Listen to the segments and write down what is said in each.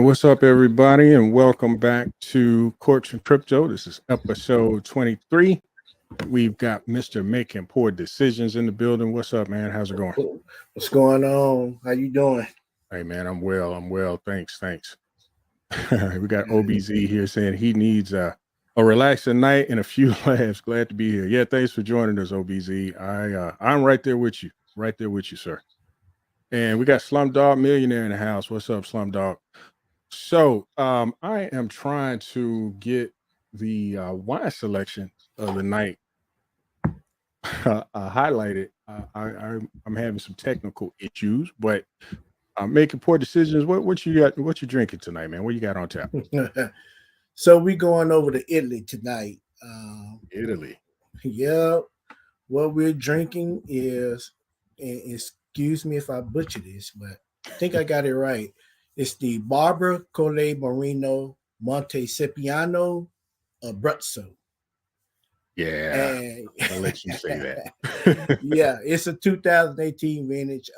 And what's up, everybody, and welcome back to Corks and Crypto. This is episode 23. We've got Mr. Making Poor Decisions in the building. What's up, man? How's it going? What's going on? How you doing? Hey, man, I'm well. Thanks. We got OBZ here saying he needs a relaxing night and a few laughs. Glad to be here. Yeah, thanks for joining us, OBZ. I'm right there with you. Right there with you, sir. And we got Slumdog Millionaire in the house. What's up, Slumdog? So I am trying to get the wine selection of the night highlighted. I'm having some technical issues, but I'm making poor decisions. What you got? What you drinking tonight, man? What you got on tap? So we going over to Italy tonight. Italy. Yeah. What we're drinking is, and excuse me if I butcher this, but I think I got it right. It's the Barbara Colle Marino Monteseppiano Abruzzo. Yeah, I'll let you say that. Yeah, it's a 2018 vintage.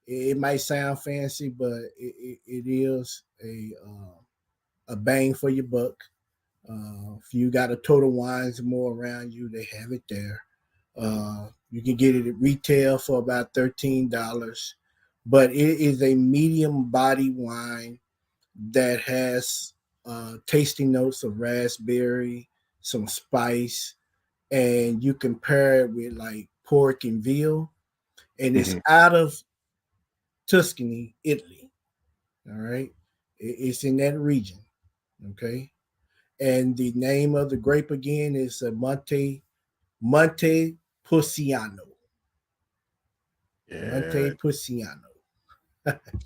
It might sound fancy, but it is a bang for your buck. If you got a Total Wines more around you, they have it there. You can get it at retail for about $13, but it is a medium body wine that has tasting notes of raspberry, some spice, and you can pair it with like pork and veal, and it's out of Tuscany, Italy. All right, it's in that region. Okay, and the name of the grape again is Montepulciano. Yeah. Montepulciano.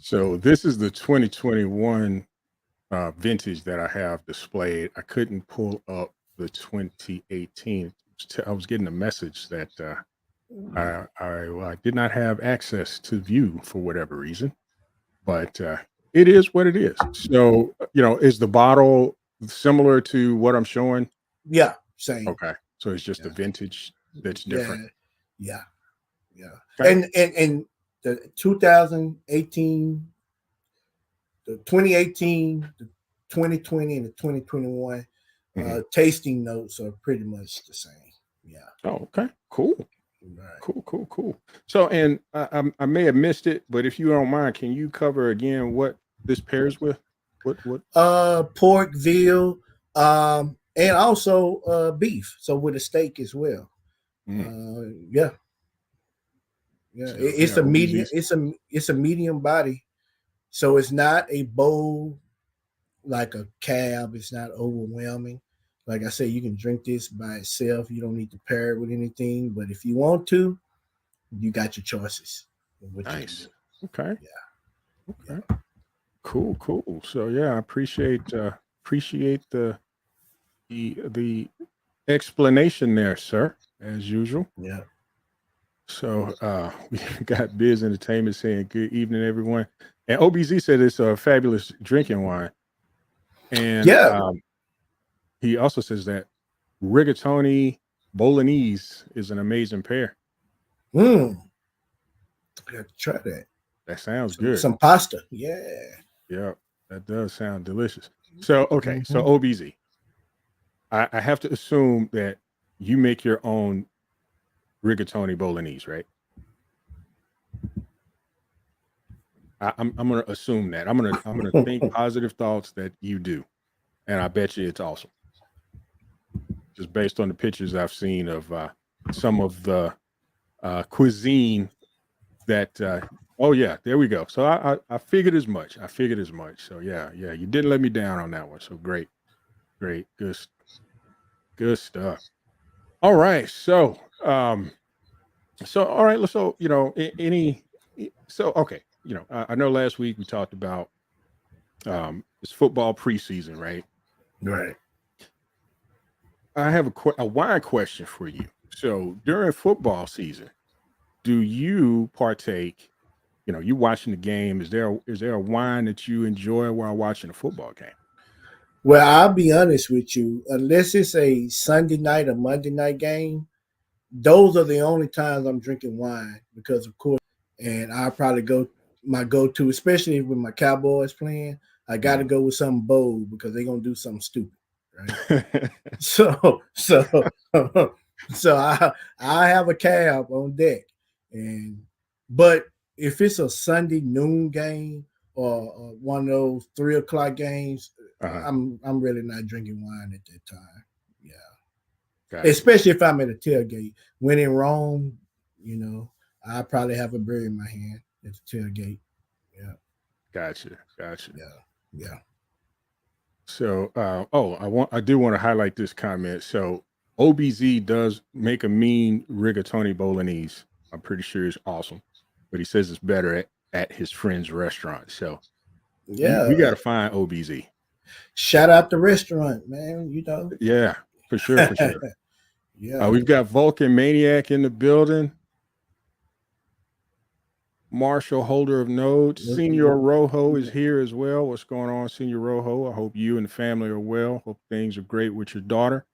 So this is the 2021 vintage that I have displayed. I couldn't pull up the 2018. I was getting a message that I did not have access to view for whatever reason, but it is what it is. So, is the bottle similar to what I'm showing? Yeah, same. Okay. So it's just a vintage that's different. Yeah. Okay. And the 2018, the 2018, the 2020, and the 2021 tasting notes are pretty much the same. Yeah. Oh, okay. Cool. Right. Cool. So, and I may have missed it, but if you don't mind, can you cover again what this pairs with? What? Pork, veal, and also beef. So with a steak as well. Yeah. So, it's a medium. It's a medium body, so it's not a bowl like a cab. It's not overwhelming. Like I said, you can drink this by itself. You don't need to pair it with anything. But if you want to, you got your choices. Nice. Okay. Yeah. Okay. Yeah. Cool. So yeah, I appreciate the explanation there, sir, as usual. Yeah. So we got Biz Entertainment saying good evening, everyone. And OBZ said it's a fabulous drinking wine. And he also says that rigatoni bolognese is an amazing pair. I got to try that. That sounds good. Some pasta. Yeah. Yeah, that does sound delicious. So, okay. So OBZ, I have to assume that you make your own rigatoni bolognese, right? I'm going to assume that. I'm going to think positive thoughts that you do, and I bet you it's awesome. Just based on the pictures I've seen of some of the cuisine that. Oh yeah, there we go. So I figured as much. So yeah, you didn't let me down on that one. So great, good stuff. All right, so all right, so okay, I know last week we talked about it's football preseason, right? Right. I have a wine question for you. So during football season, do you partake? You watching the game. Is there a wine that you enjoy while watching a football game? Well, I'll be honest with you. Unless it's a Sunday night or Monday night game, those are the only times I'm drinking wine because, of course, and I'll probably my go-to, especially with my Cowboys playing, I got to go with something bold because they're gonna do something stupid, right? so so I have a cab on deck, but if it's a Sunday noon game or one of those 3 o'clock games, I'm really not drinking wine at that time. Yeah, gotcha. Especially if I'm at a tailgate. When in Rome, I probably have a beer in my hand at the tailgate. Yeah, gotcha. Yeah. So, I do want to highlight this comment. So, OBZ does make a mean rigatoni bolognese. I'm pretty sure it's awesome, but he says it's better at his friend's restaurant. So, yeah, we got to find OBZ. Shout out the restaurant, man. Yeah, for sure. Yeah, we've got Vulcan Maniac in the building. Marshall, holder of nodes. Senior Rojo is here as well. What's going on, Senior Rojo? I hope you and the family are well. Hope things are great with your daughter.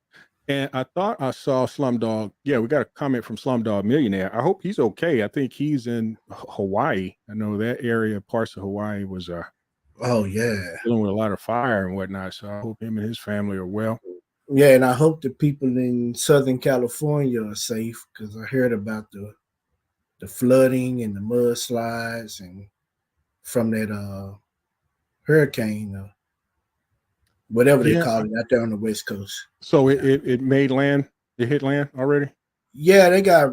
And I thought I saw Slumdog. Yeah, we got a comment from Slumdog Millionaire. I hope he's okay. I think he's in Hawaii. I know that area, parts of Hawaii was dealing with a lot of fire and whatnot. So I hope him and his family are well. Yeah, and I hope the people in Southern California are safe because I heard about the flooding and the mudslides and from that hurricane, whatever they call it out there on the West Coast. So it made land. It hit land already? Yeah, they got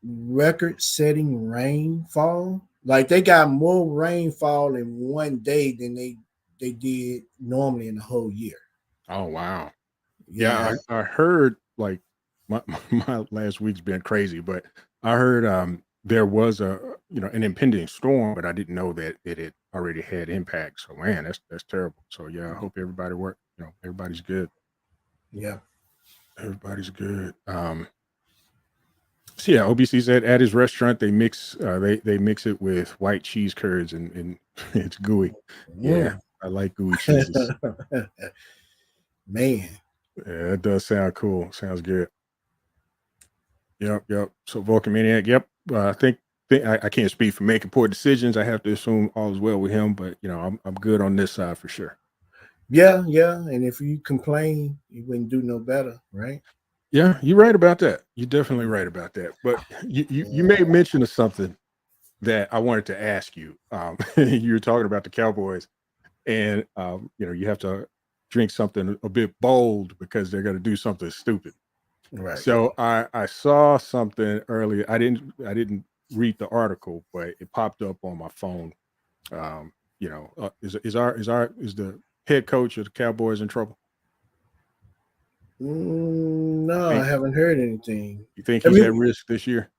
record-setting rainfall. Like they got more rainfall in one day than they did normally in the whole year. Oh wow. Yeah, I heard like my last week's been crazy, but I heard there was an impending storm, but I didn't know that it had already had impact. So man, that's terrible. So yeah, I hope everybody everybody's good. Yeah. Everybody's good. So yeah, OBC said at his restaurant they mix they mix it with white cheese curds and it's gooey. Yeah, I like gooey cheeses. Man. Yeah, that does sound cool. Sounds good. Yep. So Vulcan Maniac, yep. I think I can't speak for making poor decisions. I have to assume all is well with him, but I'm good on this side for sure. Yeah. And if you complain, you wouldn't do no better, right? Yeah, you're right about that. You're definitely right about that. But you made mention of something that I wanted to ask you. You were talking about the Cowboys, and you have to drink something a bit bold because they're going to do something stupid. Right. So I saw something earlier. I didn't read the article, but it popped up on my phone. Is the head coach of the Cowboys in trouble? No, I haven't heard anything. You think he's at risk this year?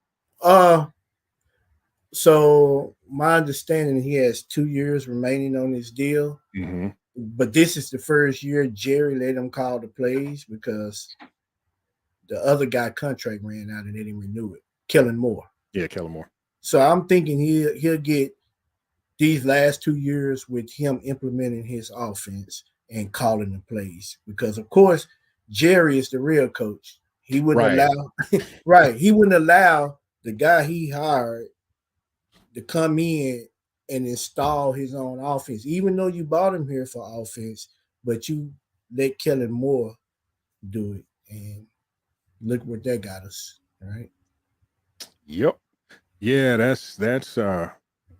So my understanding, he has 2 years remaining on his deal. Mm-hmm. But this is the first year Jerry let him call the plays because the other guy contract ran out and they didn't renew it. Kellen Moore. Yeah, Kellen Moore. So I'm thinking he'll get these last 2 years with him implementing his offense and calling the plays because, of course, Jerry is the real coach. He wouldn't allow he wouldn't allow the guy he hired to come in and install his own offense, even though you bought him here for offense, but you let Kellen Moore do it. And look what that got us, right? Yep. Yeah, that's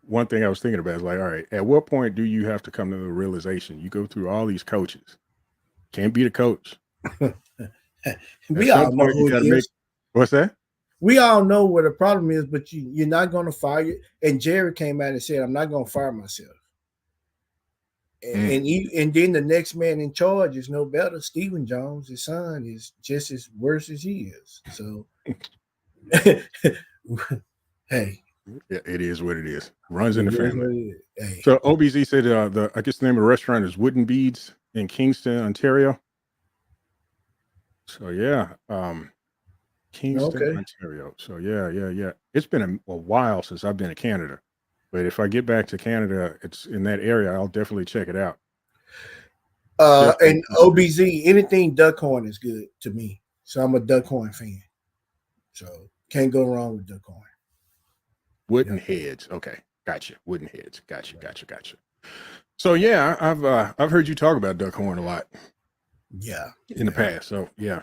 one thing I was thinking about. Is like, all right, at what point do you have to come to the realization you go through all these coaches, can't be the coach? We all know who it is. What's that? We all know what the problem is, but you're not going to fire it. And Jerry came out and said, I'm not going to fire myself. And then the next man in charge is no better. Stephen Jones, his son, is just as worse as he is. So, hey. Yeah, it is what it is. Runs in the family. Hey. So OBZ said I guess the name of the restaurant is Wooden Beads in Kingston, Ontario. So yeah, Kingston, Ontario. So yeah. It's been a while since I've been to Canada, but if I get back to Canada, it's in that area. I'll definitely check it out. And OBZ, anything Duckhorn is good to me. So I'm a Duckhorn fan. So can't go wrong with Duckhorn. Wooden heads. Okay. Gotcha. Wooden heads. Gotcha. So yeah, I've heard you talk about Duckhorn a lot Yeah. in the past. So yeah.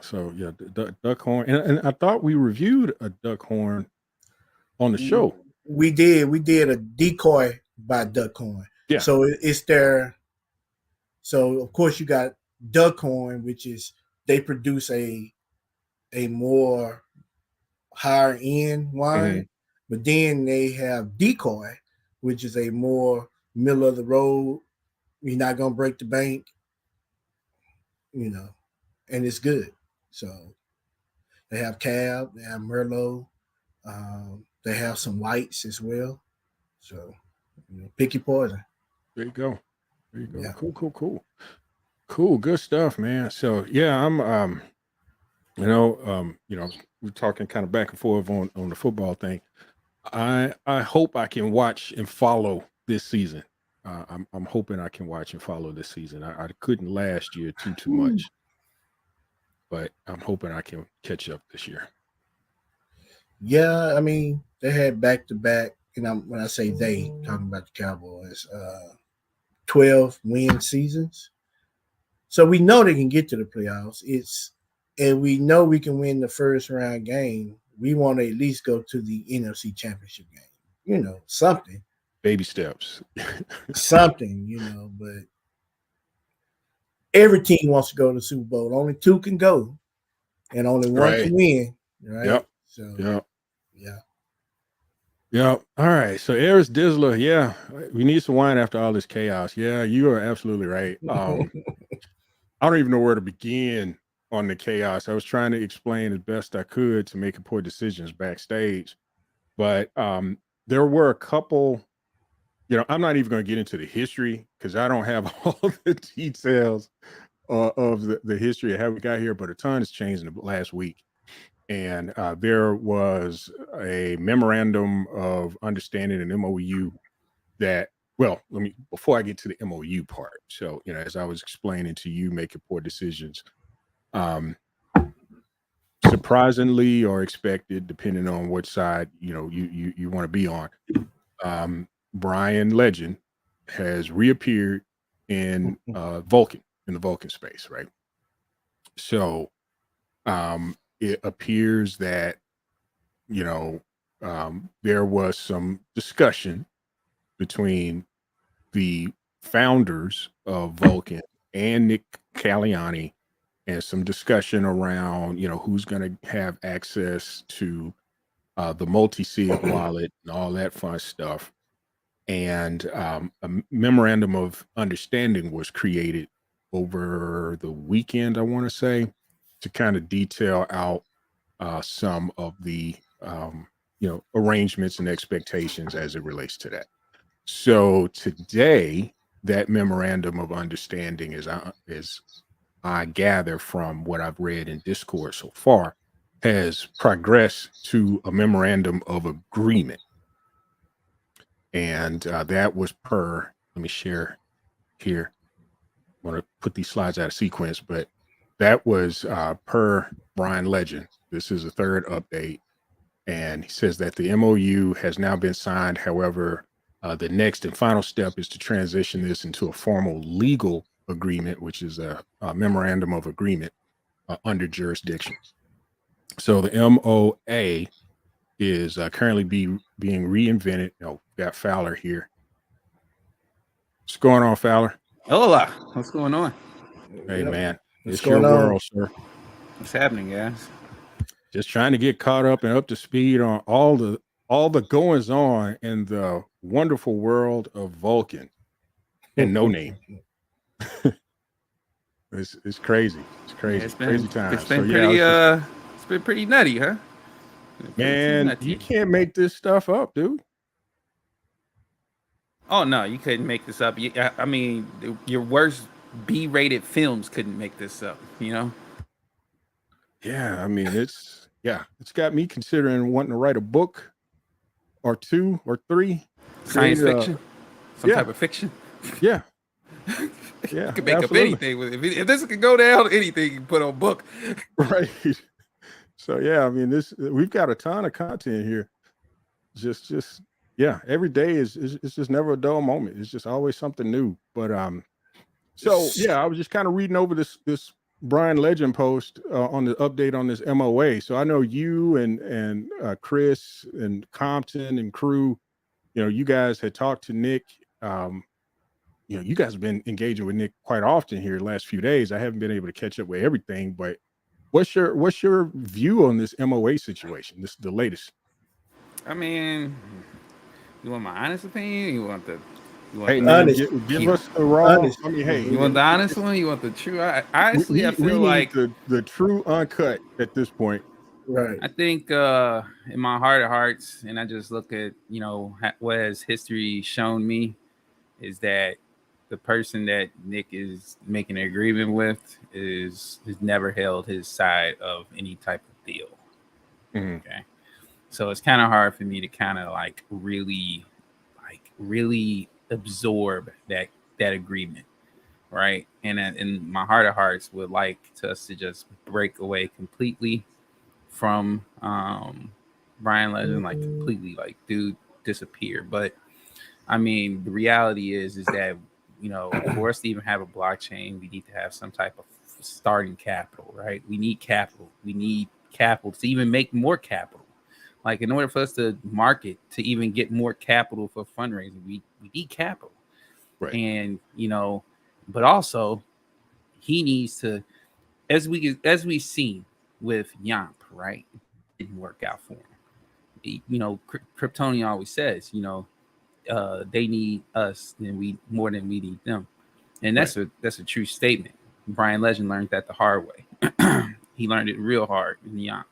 So yeah, Duckhorn, and I thought we reviewed a Duckhorn on the show. We did a decoy by Duckhorn. Yeah. So it's their. So of course you got Duckhorn, which is they produce a more higher end wine, but then they have Decoy, which is a more middle of the road. You're not gonna break the bank, and it's good. So they have Cab, they have Merlot, they have some whites as well. So pick your poison. There you go. Yeah. Cool. Good stuff, man. So yeah, I'm we're talking kind of back and forth on the football thing. I hope I can watch and follow this season. I'm hoping I can watch and follow this season. I couldn't last year too much, but I'm hoping I can catch up this year. Yeah, I mean they had back to back. When I say they, talking about the Cowboys, 12 win seasons. So we know they can get to the playoffs. And we know we can win the first round game. We want to at least go to the NFC Championship game. Something. Baby steps. Something, but every team wants to go to the Super Bowl. Only two can go, and only one can win. Right? Yep. So yeah. All right. So Eris Dizzler, yeah, we need some wine after all this chaos. Yeah, you are absolutely right. I don't even know where to begin on the chaos. I was trying to explain as best I could to make poor decisions backstage, but there were a couple. I'm not even going to get into the history because I don't have all the details of the history of how we got here, but a ton has changed in the last week. And there was a memorandum of understanding, an MOU that, before I get to the MOU part. So, as I was explaining to you, making poor decisions, surprisingly or expected, depending on which side, you want to be on. Brian Legend has reappeared in Vulcan, in the Vulcan space, right? So it appears that there was some discussion between the founders of Vulcan and Nick Caliani, and some discussion around who's going to have access to the multi-sig wallet and all that fun stuff. And a memorandum of understanding was created over the weekend, I want to say, to kind of detail out some of the arrangements and expectations as it relates to that. So today, that memorandum of understanding is I gather from what I've read in Discord so far, has progressed to a memorandum of agreement. And that was per, let me share here. I want to put these slides out of sequence, but that was per Brian Legend. This is a third update. And he says that the MOU has now been signed. However, the next and final step is to transition this into a formal legal agreement, which is a memorandum of agreement under jurisdiction. So the MOA is currently being reinvented. Got Fowler here. What's going on, Fowler? Hola. What's going on? Hey, man. What's It's your going on? world, sir. What's happening, guys? Just trying to get caught up and up to speed on all the goings on in the wonderful world of Vulcan and No Name. It's crazy. It's crazy. Yeah, it's been crazy times. It's been pretty. It's been pretty nutty, huh? Man, you can't make this stuff up, dude. Oh no, you couldn't make this up. I mean, your worst B-rated films couldn't make this up. Yeah, I mean, it's got me considering wanting to write a book or two or three. Science fiction, some type of fiction. Yeah. You can make up anything with it. If this could go down, anything you can put on book. Right. So yeah, I mean, we've got a ton of content here. Just Yeah, every day is it's just never a dull moment. It's just always something new. But so yeah, I was just kind of reading over this Brian Legend post on the update on this MOA. So I know you and Chris and Compton and crew, you know, you guys had talked to Nick. You know, you guys have been engaging with Nick quite often here the last few days. I haven't been able to catch up with everything, but what's your view on this MOA situation? This is the latest. I mean, you want my honest opinion? You want the Hey man, Honest. give us the raw. Honest. I mean, hey, you want the honest one? You want the true? Honestly, I feel we like need the true uncut at this point. Right. I think in my heart of hearts, and I just look at, you know, what has history shown me is that the person that Nick is making an agreement with has never held his side of any type of deal. Mhm. Okay. So it's kind of hard for me to kind of like really absorb that agreement. Right. And in my heart of hearts would like us to just break away completely from Brian Legend, like completely, like, dude, disappear. But I mean, the reality is that, you know, for us to even have a blockchain, we need to have some type of starting capital, right? We need capital. We need capital to even make more capital. Like, in order for us to market, to even get more capital for fundraising, we need capital. Right. And, you know, but also he needs to, as we seen with Yamp, right? It didn't work out for him. You know, Kryptonian always says, you know, they need us more than we need them, and that's a true statement. Brian Legend learned that the hard way. He learned it real hard in Yamp,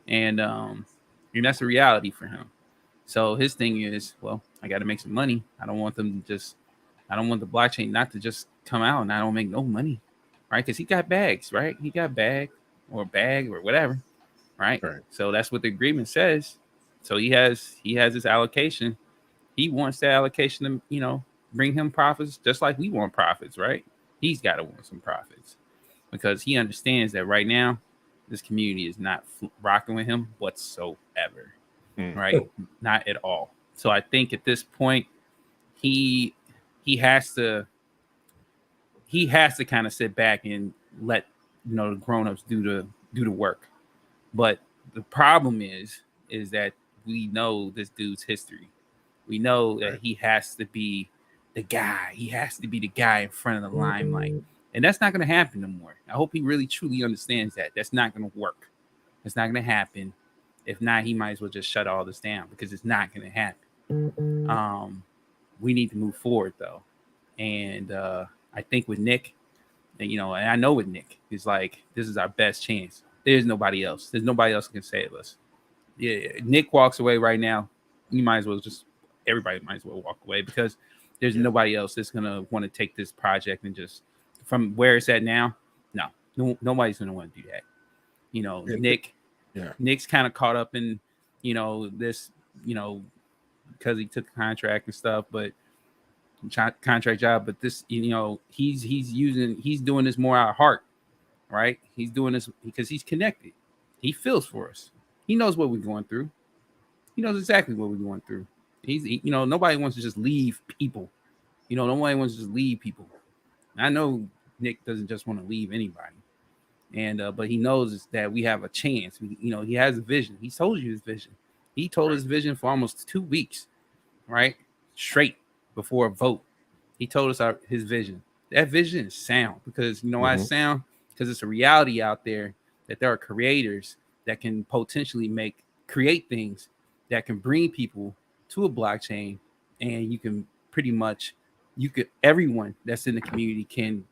and that's a reality for him. So his thing is, well, I got to make some money. I don't want the blockchain not to just come out and I don't make no money, right? Because he got bags, right? He got bag or whatever, right? So that's what the agreement says. So he has his allocation. He wants that allocation to, you know, bring him profits, just like we want profits, right? He's got to want some profits because he understands that right now this community is not rocking with him whatsoever, right? Not at all. So I think at this point he has to kind of sit back and let, you know, the grown-ups do the work. But the problem is that we know this dude's history. We know that he has to be the guy. He has to be the guy in front of the limelight. And that's not going to happen no more. I hope he really truly understands that. That's not going to work. It's not going to happen. If not, he might as well just shut all this down because it's not going to happen. We need to move forward though. And I think with Nick, and, you know, and I know with Nick, it's like, this is our best chance. There's nobody else. There's nobody else who can save us. Yeah, Nick walks away right now. Everybody might as well walk away because there's nobody else that's going to want to take this project and just from where it's at now. No, nobody's going to want to do that. You know, Nick's kind of caught up in, you know, this, you know, because he took a contract and stuff, but contract job, but this, you know, he's doing this more out of heart, right? He's doing this because he's connected. He feels for us. He knows what we're going through. He knows exactly what we're going through. You know, nobody wants to just leave people. You know, nobody wants to just leave people. I know Nick doesn't just want to leave anybody. And but he knows that we have a chance. You know, he has a vision. He told you his vision. He told his vision for almost 2 weeks, right? Straight before a vote. He told us his vision. That vision is sound because, you know why it's sound? Because it's a reality out there that there are creators that can potentially create things that can bring people to a blockchain, and you can pretty much everyone that's in the community can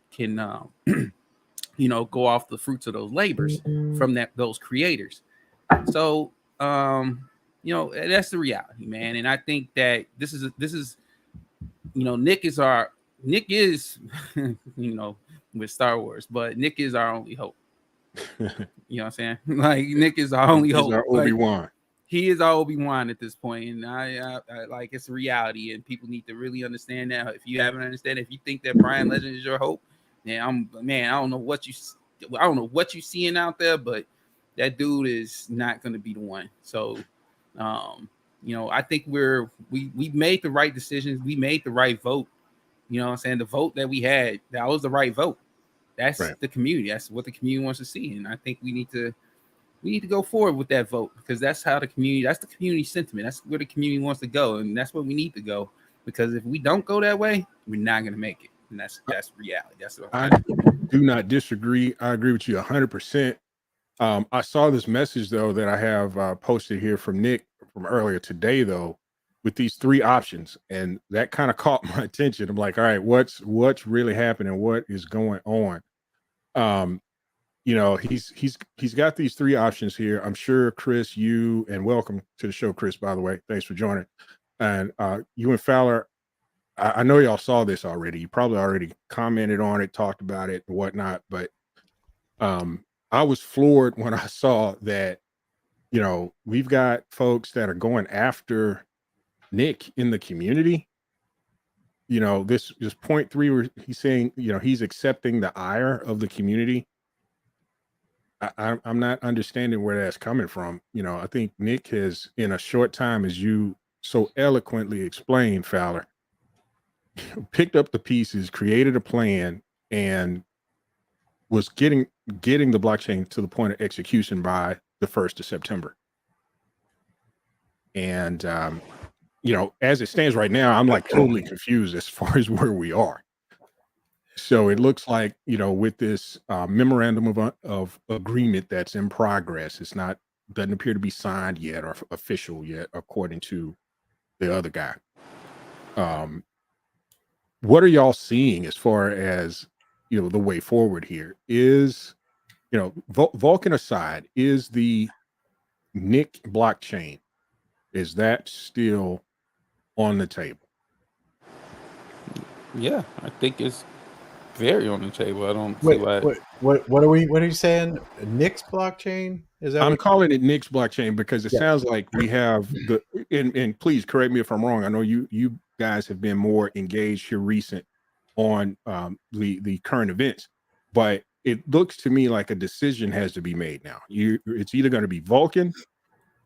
you know, go off the fruits of those labors from those creators. So you know, that's the reality, man. And I think that this is you know, Nick is you know, with Star Wars, but Nick is our only hope. You know what I'm saying? Like, Nick is our only hope. Our Obi-Wan. Like, he is our Obi-Wan at this point, and I like, it's a reality, and people need to really understand that. If you haven't understood, if you think that Brian Legend is your hope, then I don't know what you seeing out there, but that dude is not going to be the one. So I think we made the right decisions. We made the right vote. You know what I'm saying? The vote that we had, that was the right vote. That's Right. the community. That's what the community wants to see. And I think we need to go forward with that vote, because that's the community sentiment. That's where the community wants to go. And that's where we need to go. Because if we don't go that way, we're not going to make it. And that's reality. That's what I do not disagree. I agree with you 100%. I saw this message though that I have posted here from Nick from earlier today though, with these 3 options, and that kind of caught my attention. I'm like, all right, what's really happening? What is going on? He's got these 3 options here. I'm sure Chris, you, and welcome to the show, Chris, by the way. Thanks for joining. And you and Fowler, I know y'all saw this already. You probably already commented on it, talked about it and whatnot, but I was floored when I saw that, we've got folks that are going after Nick in the community. This 0.3 where he's saying, he's accepting the ire of the community. I'm not understanding where that's coming from. I think Nick has, in a short time, as you so eloquently explained, Fowler, picked up the pieces, created a plan, and was getting the blockchain to the point of execution by the 1st of September. And, as it stands right now, I'm like totally confused as far as where we are. So it looks like, with this memorandum of agreement that's in progress, doesn't appear to be signed yet or official yet, according to the other guy. What are y'all seeing as far as, the way forward here? Is, Vulcan aside, is the Nick blockchain, is that still on the table? Yeah, I think it's very on the table. I don't see why. What are you saying? Nick's blockchain? Is that I'm calling it Nick's blockchain because it Yeah. sounds like we have and please correct me if I'm wrong. I know you guys have been more engaged here recent on the current events, but it looks to me like a decision has to be made now. It's either going to be Vulcan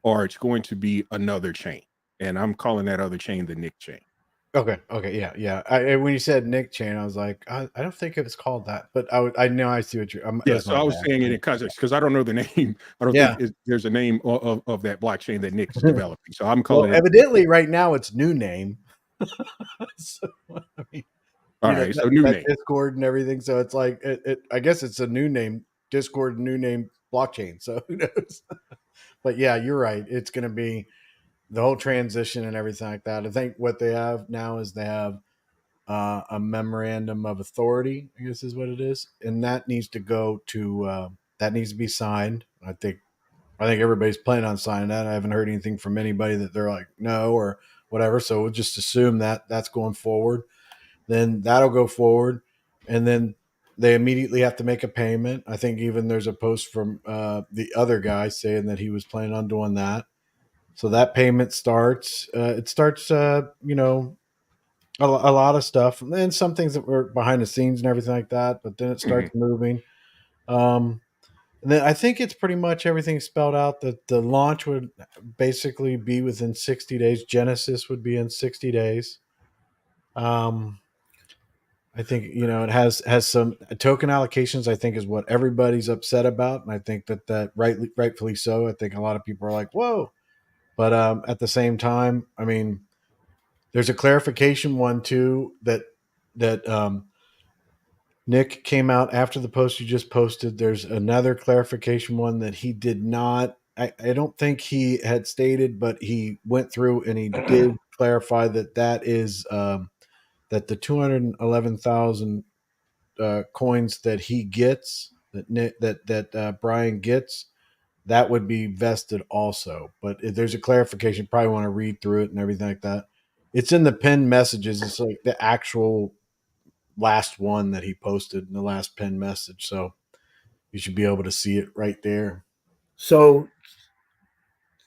or it's going to be another chain, and I'm calling that other chain the Nick chain. Okay, yeah. When you said Nick chain, I was like, I don't think it was called that, but I know I see what you're. So I was saying it in context because I don't know the name. I don't think there's a name of that blockchain that Nick's developing. So I'm calling it. Evidently, right now it's new name. So, I mean, all right, so new name, Discord and everything. So it's like I guess it's a new name, Discord, new name blockchain. So who knows? But yeah, you're right. It's going to be the whole transition and everything like that. I think what they have now is they have a memorandum of authority, I guess is what it is, and that needs to go to that needs to be signed. I think everybody's planning on signing that. I haven't heard anything from anybody that they're like no or whatever. So we'll just assume that that's going forward. Then that'll go forward, and then they immediately have to make a payment. I think even there's a post from the other guy saying that he was planning on doing that. So that payment starts. It starts, a lot of stuff, and some things that were behind the scenes and everything like that. But then it starts moving. And then I think it's pretty much everything spelled out that the launch would basically be within 60 days. Genesis would be in 60 days. I think it has some token allocations. I think is what everybody's upset about, and I think that rightfully so. I think a lot of people are like, "Whoa." But at the same time, I mean, there's a clarification one too that Nick came out after the post you just posted. There's another clarification one that he did not. I don't think he had stated, but he went through and he did clarify that is that the 211,000 coins that he gets that Brian gets, that would be vested also. But if there's a clarification, probably want to read through it and everything like that. It's in the pinned messages. It's like the actual last one that he posted in the last pinned message. So you should be able to see it right there. So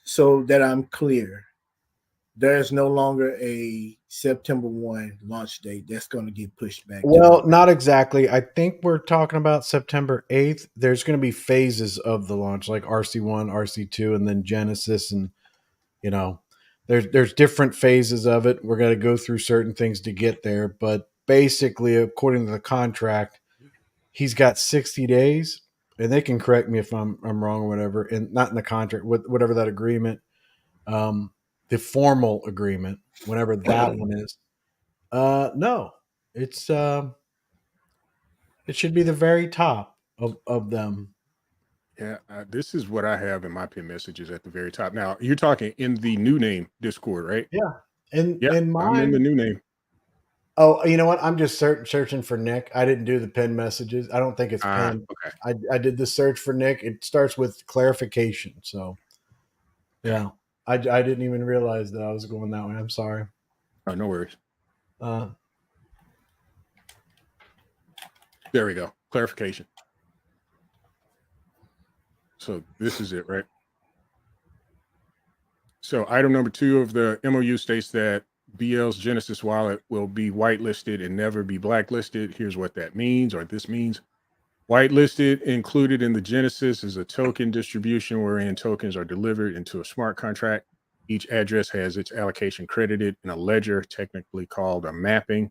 that I'm clear, there's no longer a September 1 launch date. That's going to get pushed back. Well, not exactly. I think we're talking about September 8th. There's going to be phases of the launch, like RC1, RC2, and then Genesis. And, there's different phases of it. We're going to go through certain things to get there, but basically, according to the contract, he's got 60 days, and they can correct me if I'm wrong or whatever, and not in the contract, with whatever that agreement, the formal agreement, whenever that one is. No, it's it should be the very top of them. Yeah, this is what I have in my pin messages at the very top. Now you're talking in the new name Discord, right? Yeah, and Yeah, I'm in the mine. new name. Oh, you know what? I'm just searching for Nick. I didn't do the pin messages. I don't think it's pinned. Okay. I did the search for Nick. It starts with clarification. So yeah, I didn't even realize that I was going that way. I'm sorry. Oh, no worries. Uh, There we go. Clarification. So this is it, right? So item number 2 of the MOU states that BL's Genesis wallet will be whitelisted and never be blacklisted. Here's what that means, or this means. Whitelisted included in the Genesis is a token distribution wherein tokens are delivered into a smart contract. Each address has its allocation credited in a ledger, technically called a mapping.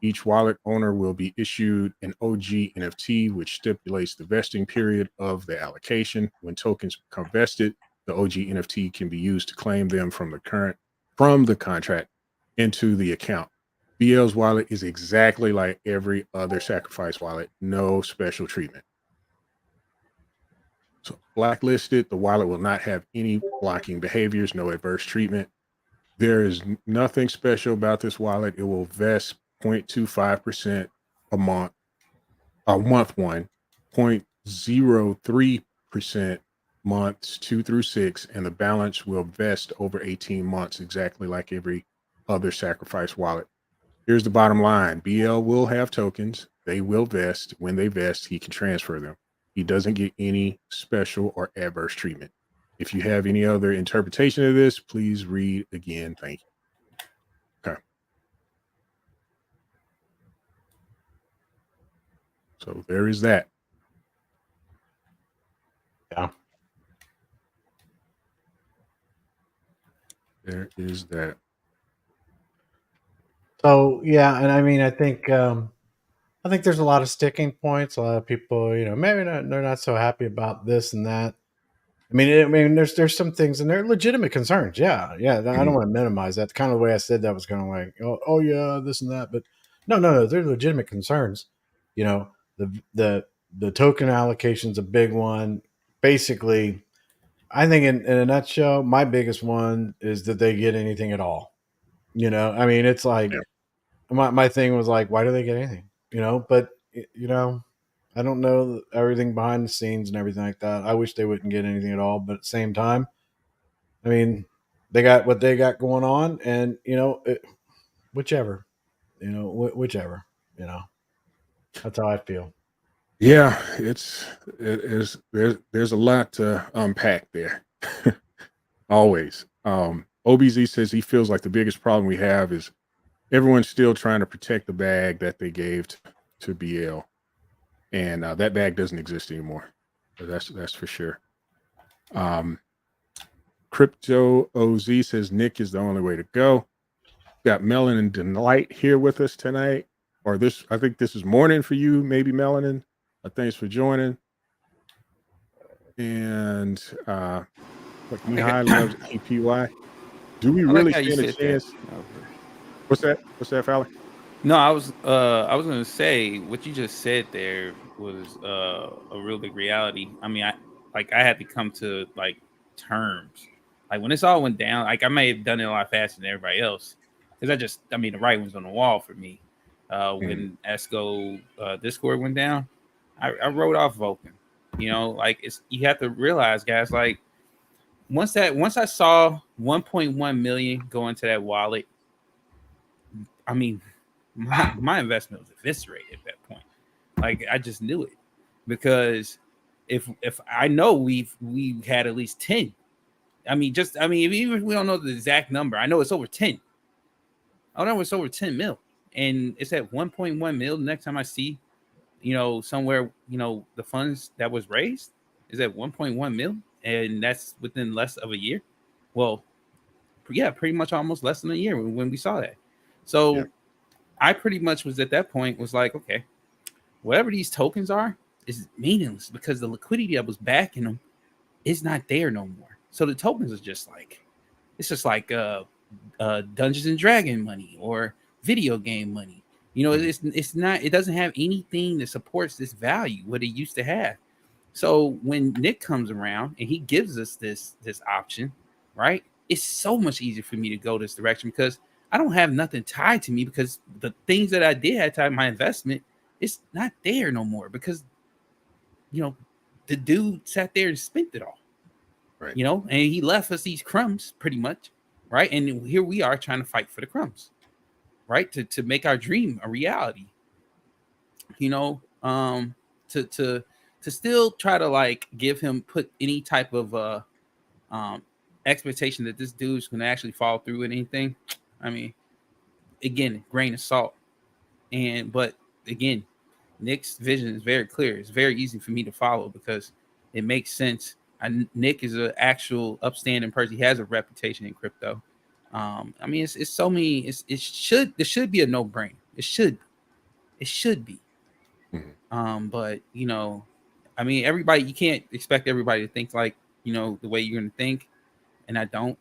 Each wallet owner will be issued an OG NFT, which stipulates the vesting period of the allocation. When tokens become vested, the OG NFT can be used to claim them from the contract into the account. BL's wallet is exactly like every other sacrifice wallet, no special treatment. So blacklisted, the wallet will not have any blocking behaviors, no adverse treatment. There is nothing special about this wallet. It will vest 0.25% a month, month one, 0.03% months 2 through 6, and the balance will vest over 18 months, exactly like every other sacrifice wallet. Here's the bottom line. BL will have tokens. They will vest. When they vest, he can transfer them. He doesn't get any special or adverse treatment. If you have any other interpretation of this, please read again. Thank you. Okay. So there is that. yeah. There is that. So yeah, and I mean, I think there's a lot of sticking points. A lot of people, maybe they're not so happy about this and that. I mean, there's some things and they're legitimate concerns. Yeah, yeah. I don't want to minimize that. Kind of the way I said that was kind of like, oh yeah, this and that. But no, they're legitimate concerns. You know, the token allocation's a big one. Basically, I think in a nutshell, my biggest one is that they get anything at all. I mean, it's like my thing was like, why do they get anything? But I don't know everything behind the scenes and everything like that. I wish they wouldn't get anything at all, but at the same time, I mean, they got what they got going on, and whichever, whichever, that's how I feel. Yeah, there's a lot to unpack there. Always. OBZ says he feels like the biggest problem we have is everyone's still trying to protect the bag that they gave to BL, and that bag doesn't exist anymore. So that's for sure. Crypto OZ says Nick is the only way to go. Got Melanin Delight here with us tonight, or this. I think this is morning for you, maybe Melanin. Thanks for joining. And Mihai loves EPY. Do we really stand a chance? What's that? What's that, Fowler? No, I was gonna say what you just said there was a real big reality. I mean, I had to come to terms. Like when this all went down, I may have done it a lot faster than everybody else. Because the writing was on the wall for me. When ESCO Discord went down, I wrote off Vulcan. You have to realize, guys, once I saw 1.1 million go into that wallet, I mean, my investment was eviscerated at that point. I just knew it, because if I know we had at least 10. Even if we don't know the exact number, I know it's over 10. I know it's over 10 mil, and it's at 1.1 mil. The next time I see, somewhere, the funds that was raised is at 1.1 mil, and that's within less of a year. Well, pretty much almost less than a year when we saw that. So Yeah. I pretty much was at that point was like, okay, whatever these tokens are is meaningless because the liquidity that was backing them is not there no more. So the tokens are just like, it's just like Dungeons and Dragon money or video game money. You know, it's not, it doesn't have anything that supports this value what it used to have. So when Nick comes around and he gives us this option, right? It's so much easier for me to go this direction because I don't have nothing tied to me because the things that I did have tied to my investment, it's not there no more because, you know, the dude sat there and spent it all, Right. you know, and he left us these crumbs pretty much, right? And here we are trying to fight for the crumbs, right? To make our dream a reality, you know, to still try to like give him, put any type of expectation that this dude's going to actually follow through with anything. I mean, again, grain of salt. But again, Nick's vision is very clear. It's very easy for me to follow because it makes sense. Nick is an actual upstanding person. He has a reputation in crypto. I mean, it's so many. It should be a no brainer. It should be. But you know, I mean, everybody, you can't expect everybody to think like, you know, the way you're going to think, and I don't.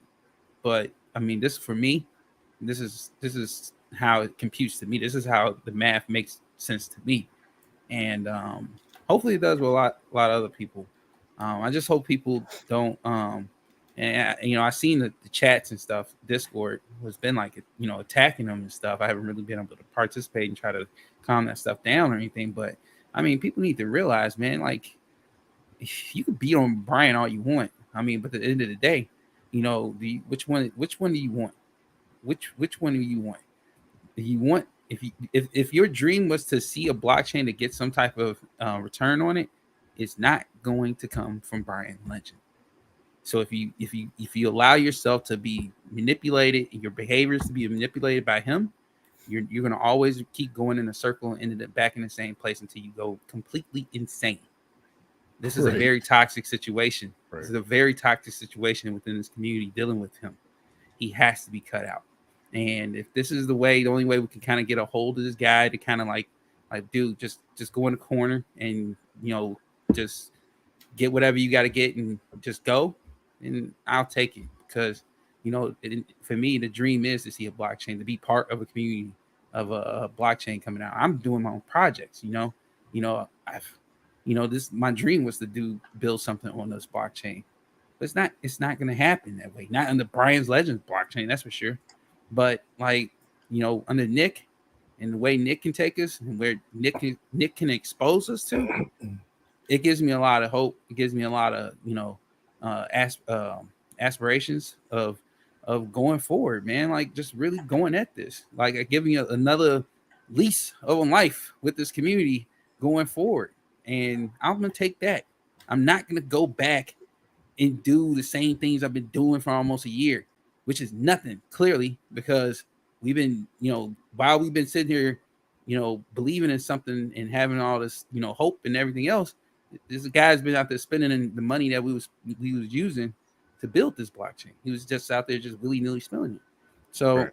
But I mean, this for me, this is how it computes to me. This is how the math makes sense to me, and hopefully it does with a lot of other people. I just hope people don't. And you know, I seen the chats and stuff. Discord has been like, you know, attacking them and stuff. I haven't really been able to participate and try to calm that stuff down or anything. But I mean, people need to realize, man, like you can beat on Brian all you want. I mean, but at the end of the day, you know, which one do you want? Which one do you want? Do you want if your dream was to see a blockchain to get some type of return on it, it's not going to come from Brian Legend. So if you allow yourself to be manipulated and your behaviors to be manipulated by him, you're going to always keep going in a circle and end up back in the same place until you go completely insane. This is a very toxic situation. Right. This is a very toxic situation within this community dealing with him. He has to be cut out. And if this is the only way we can kind of get a hold of this guy to kind of like, dude, just go in the corner and, you know, just get whatever you got to get and just go. And I'll take it because, you know, for me, the dream is to see a blockchain, to be part of a community of a blockchain coming out. I'm doing my own projects, you know, my dream was to build something on this blockchain, but it's not going to happen that way. Not under Brian's Legends blockchain, that's for sure. But like, you know, under Nick and the way Nick can take us and where Nick can expose us to, it gives me a lot of hope. It gives me a lot of, you know, aspirations of going forward, man. Like just really going at this, like giving you another lease of life with this community going forward. And I'm gonna take that. I'm not gonna go back and do the same things I've been doing for almost a year, which is nothing, clearly, because we've been, you know, while we've been sitting here, you know, believing in something and having all this, you know, hope and everything else. This guy's been out there spending the money that we was using to build this blockchain. He was just out there just willy-nilly spending it. So, right.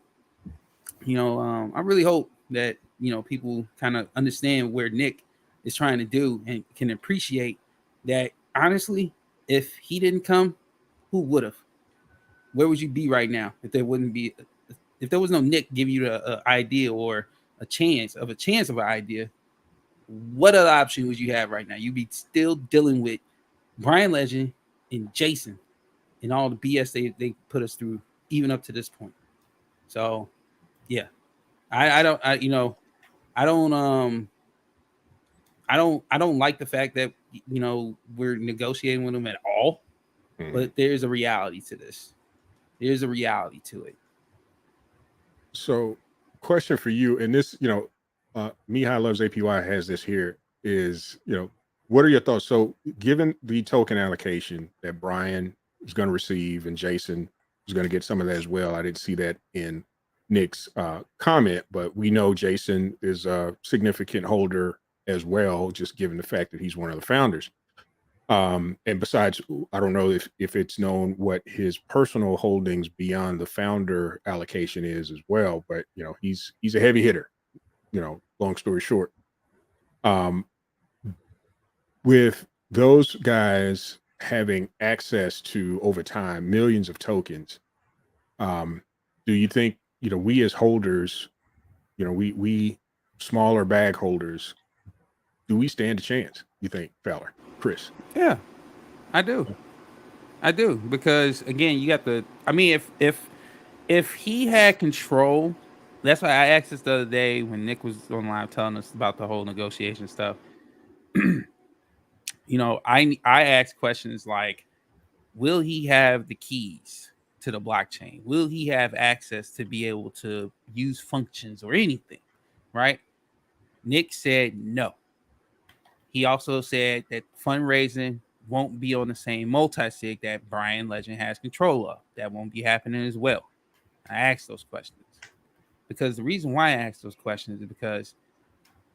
You know, I really hope that, you know, people kind of understand where Nick is trying to do and can appreciate that. Honestly, if he didn't come, who would have? Where would you be right now if there was no Nick giving you an idea or a chance of an idea? What other option would you have right now? You'd be still dealing with Brian Legend and Jason and all the BS they put us through even up to this point. So yeah, I don't like the fact that, you know, we're negotiating with them at all, but there's a reality to this. There's a reality to it. So question for you, and this, you know, Mihai Loves APY has this here, is, you know, what are your thoughts? So given the token allocation that Brian is going to receive and Jason is going to get some of that as well, I didn't see that in Nick's comment, but we know Jason is a significant holder as well, just given the fact that he's one of the founders. And besides, I don't know if it's known what his personal holdings beyond the founder allocation is as well, but he's a heavy hitter. Long story short, um, with those guys having access to over time millions of tokens, do you think we as holders, we smaller bag holders, do we stand a chance? You think, Fowler, Chris? Yeah, I do. I do, because again, you got the. I mean, if he had control, that's why I asked this the other day when Nick was on live telling us about the whole negotiation stuff. I asked questions like, will he have the keys to the blockchain? Will he have access to be able to use functions or anything? Right? Nick said no. He also said that fundraising won't be on the same multi-sig that Brian Legend has control of. That won't be happening as well. I asked those questions because the reason why I asked those questions is because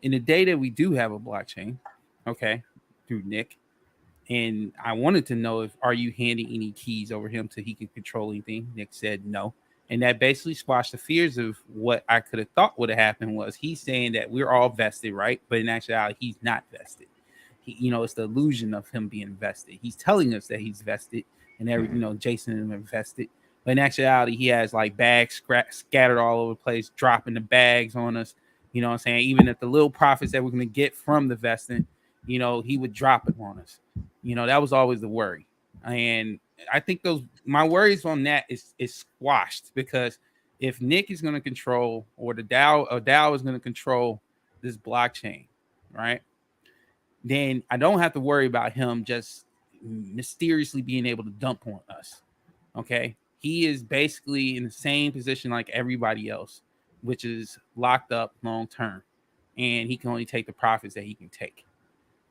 in the day that we do have a blockchain, okay, through Nick, and I wanted to know are you handing any keys over him so he can control anything? Nick said no. And that basically squashed the fears of what I could have thought would have happened. Was he's saying that we're all vested, right? But in actuality, he's not vested. It's the illusion of him being vested. He's telling us that he's vested, and Jason and him are vested. But in actuality, he has like bags scattered all over the place, dropping the bags on us. You know what I'm saying? Even at the little profits that we're going to get from the vesting, he would drop it on us. That was always the worry. And I think my worries on that is squashed, because if Nick is going to control, or the DAO is going to control this blockchain, right? Then I don't have to worry about him just mysteriously being able to dump on us. Okay. He is basically in the same position like everybody else, which is locked up long term. And he can only take the profits that he can take.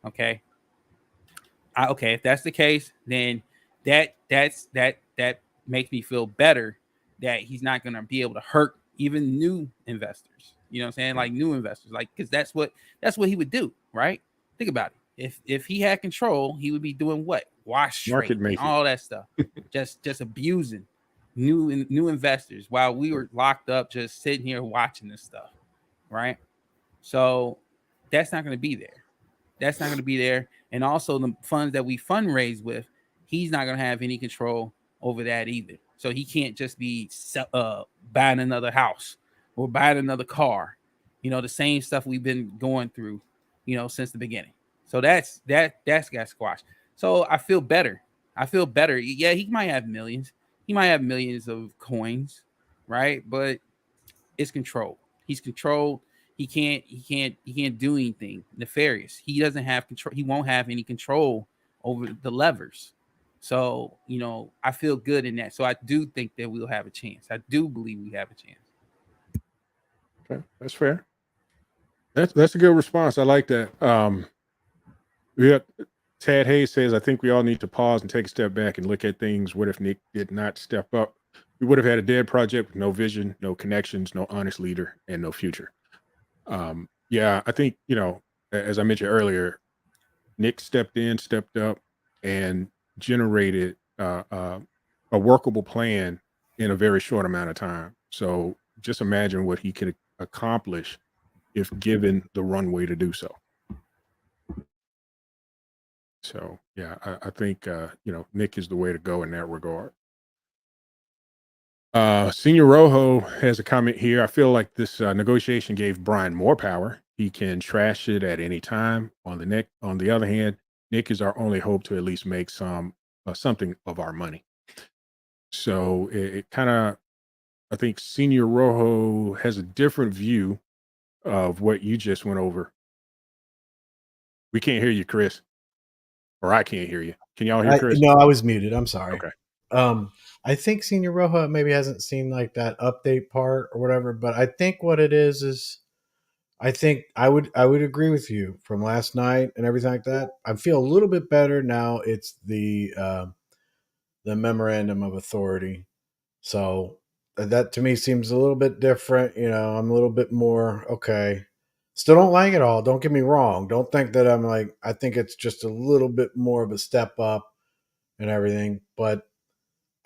Okay. Okay, if that's the case, then that makes me feel better that he's not going to be able to hurt even new investors. You know what I'm saying? Like new investors, like, because that's what he would do, right? Think about it. If he had control, he would be doing what? Wash Market trade, making. all that stuff, just abusing new investors while we were locked up, just sitting here watching this stuff, right? So that's not going to be there. That's not going to be there. And also the funds that we fundraise with, he's not going to have any control over that either. So he can't just be buying another house or buying another car. The same stuff we've been going through, since the beginning. So that's got squashed. So I feel better. Yeah, he might have millions. He might have millions of coins, right? But it's controlled. He's controlled. He can't do anything nefarious. He doesn't have control. He won't have any control over the levers. So, I feel good in that. So I do think that we'll have a chance. I do believe we have a chance. Okay, that's fair. That's a good response. I like that. Tad Hayes says, I think we all need to pause and take a step back and look at things. What if Nick did not step up? We would have had a dead project with no vision, no connections, no honest leader, and no future. Yeah, I think, as I mentioned earlier, Nick stepped up, and generated a workable plan in a very short amount of time. So just imagine what he could accomplish if given the runway to do so. So yeah, I think Nick is the way to go in that regard. Senior Rojo has a comment here. I feel like this negotiation gave Brian more power. He can trash it at any time. On the other hand, Nick is our only hope to at least make something of our money. So it kind of, I think Senior Rojo has a different view of what you just went over. We can't hear you, Chris, or I can't hear you. Can y'all hear Chris? No, I was muted. I'm sorry. Okay. I think Senior Rojo maybe hasn't seen like that update part or whatever, but I think what it is I think I would agree with you from last night and everything like that. I feel a little bit better now. It's the memorandum of authority, so that to me seems a little bit different. I'm a little bit more okay. Still don't like it all. Don't get me wrong. Don't think that I'm like, I think it's just a little bit more of a step up and everything. But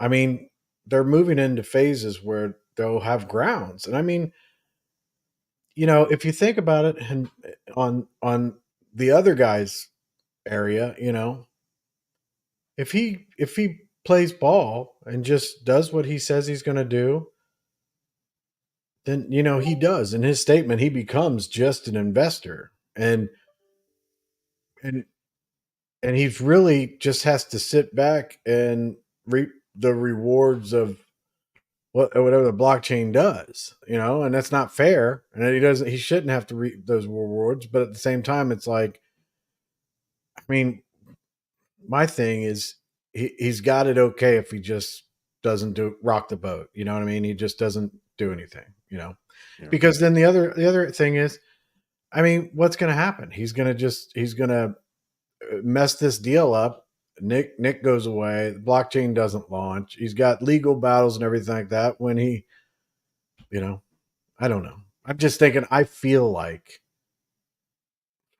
I mean, they're moving into phases where they'll have grounds. And I mean, if you think about it and on the other guy's area, if he plays ball and just does what he says he's going to do, then he does. In his statement, he becomes just an investor, and and he's really just has to sit back and reap the rewards of whatever the blockchain does, and that's not fair. And he shouldn't have to reap those rewards. But at the same time, it's like, I mean, my thing is he's got it okay if he just doesn't rock the boat. You know what I mean? He just doesn't do anything, Yeah. because then the other thing is, I mean, what's going to happen? He's going to mess this deal up. Nick goes away. The blockchain doesn't launch. He's got legal battles and everything like that. When he, I don't know. I'm just thinking. I feel like,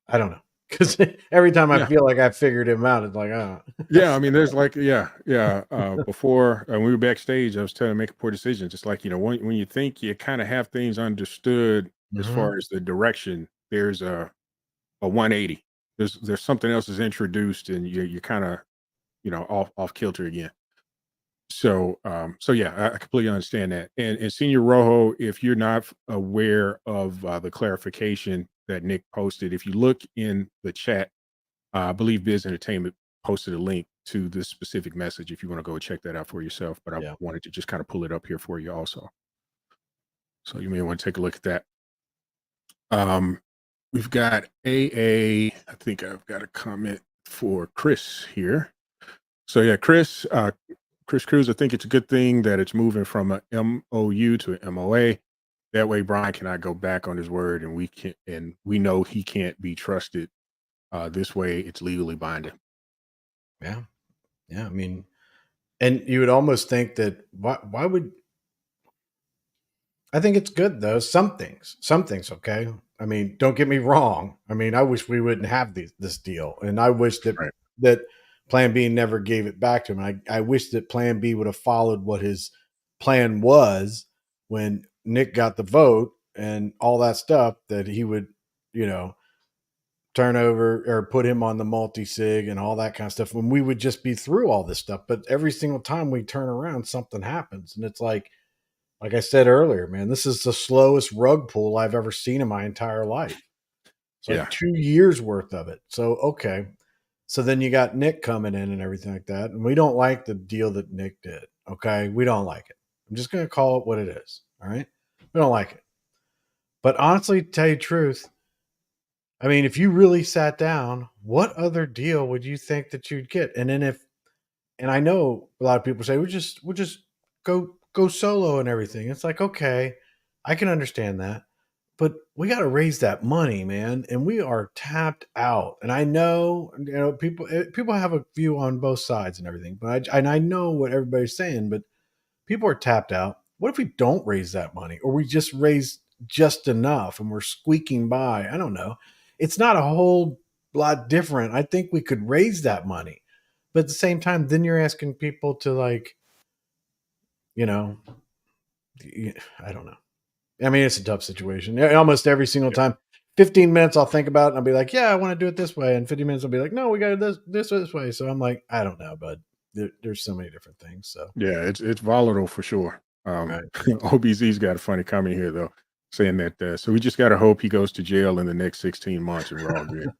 I don't know, because every time I feel like I figured him out, it's like, oh. Yeah, I mean, there's like, before when we were backstage, I was trying to make a poor decision. Just like, when you think you kind of have things understood as far as the direction, there's a 180. There's something else is introduced, and you're kind of, off kilter again. So, yeah, I completely understand that. And Senior Rojo, if you're not aware of the clarification that Nick posted, if you look in the chat, I believe Biz Entertainment posted a link to this specific message if you want to go check that out for yourself. But I wanted to just kind of pull it up here for you also. So you may want to take a look at that. We've got AA. I think I've got a comment for Chris here. So yeah, Chris Cruz, I think it's a good thing that it's moving from a MOU to an MOA. That way Brian cannot go back on his word, and we know he can't be trusted. This way it's legally binding. Yeah. I mean, and you would almost think that why would, I think it's good though. Some things okay. I mean, don't get me wrong. I mean, I wish we wouldn't have this deal, and I wish that that Plan B never gave it back to him. I wish that Plan B would have followed what his plan was when Nick got the vote and all that stuff, that he would, turn over or put him on the multi-sig and all that kind of stuff, when we would just be through all this stuff. But every single time we turn around, something happens. And it's like I said earlier, man, this is the slowest rug pull I've ever seen in my entire life. It's like 2 years worth of it. So, okay. So then you got Nick coming in and everything like that. And we don't like the deal that Nick did. Okay. We don't like it. I'm just going to call it what it is. All right. We don't like it. But honestly, to tell you the truth, I mean, if you really sat down, what other deal would you think that you'd get? And then and I know a lot of people say, we'll just go solo and everything. It's like, okay, I can understand that, but we got to raise that money, man. And we are tapped out. And I know, people have a view on both sides and everything, but I know what everybody's saying, but people are tapped out. What if we don't raise that money, or we just raise just enough and we're squeaking by? I don't know. It's not a whole lot different. I think we could raise that money, but at the same time, then you're asking people to, like, I don't know. I mean, it's a tough situation. Almost every single time, 15 minutes, I'll think about it and I'll be like, yeah, I want to do it this way. And 50 minutes, I'll be like, no, we got to do this way. So I'm like, I don't know, bud. There's so many different things. So yeah, it's volatile for sure. Right. OBZ's got a funny comment here though, saying that so we just got to hope he goes to jail in the next 16 months and we're all good.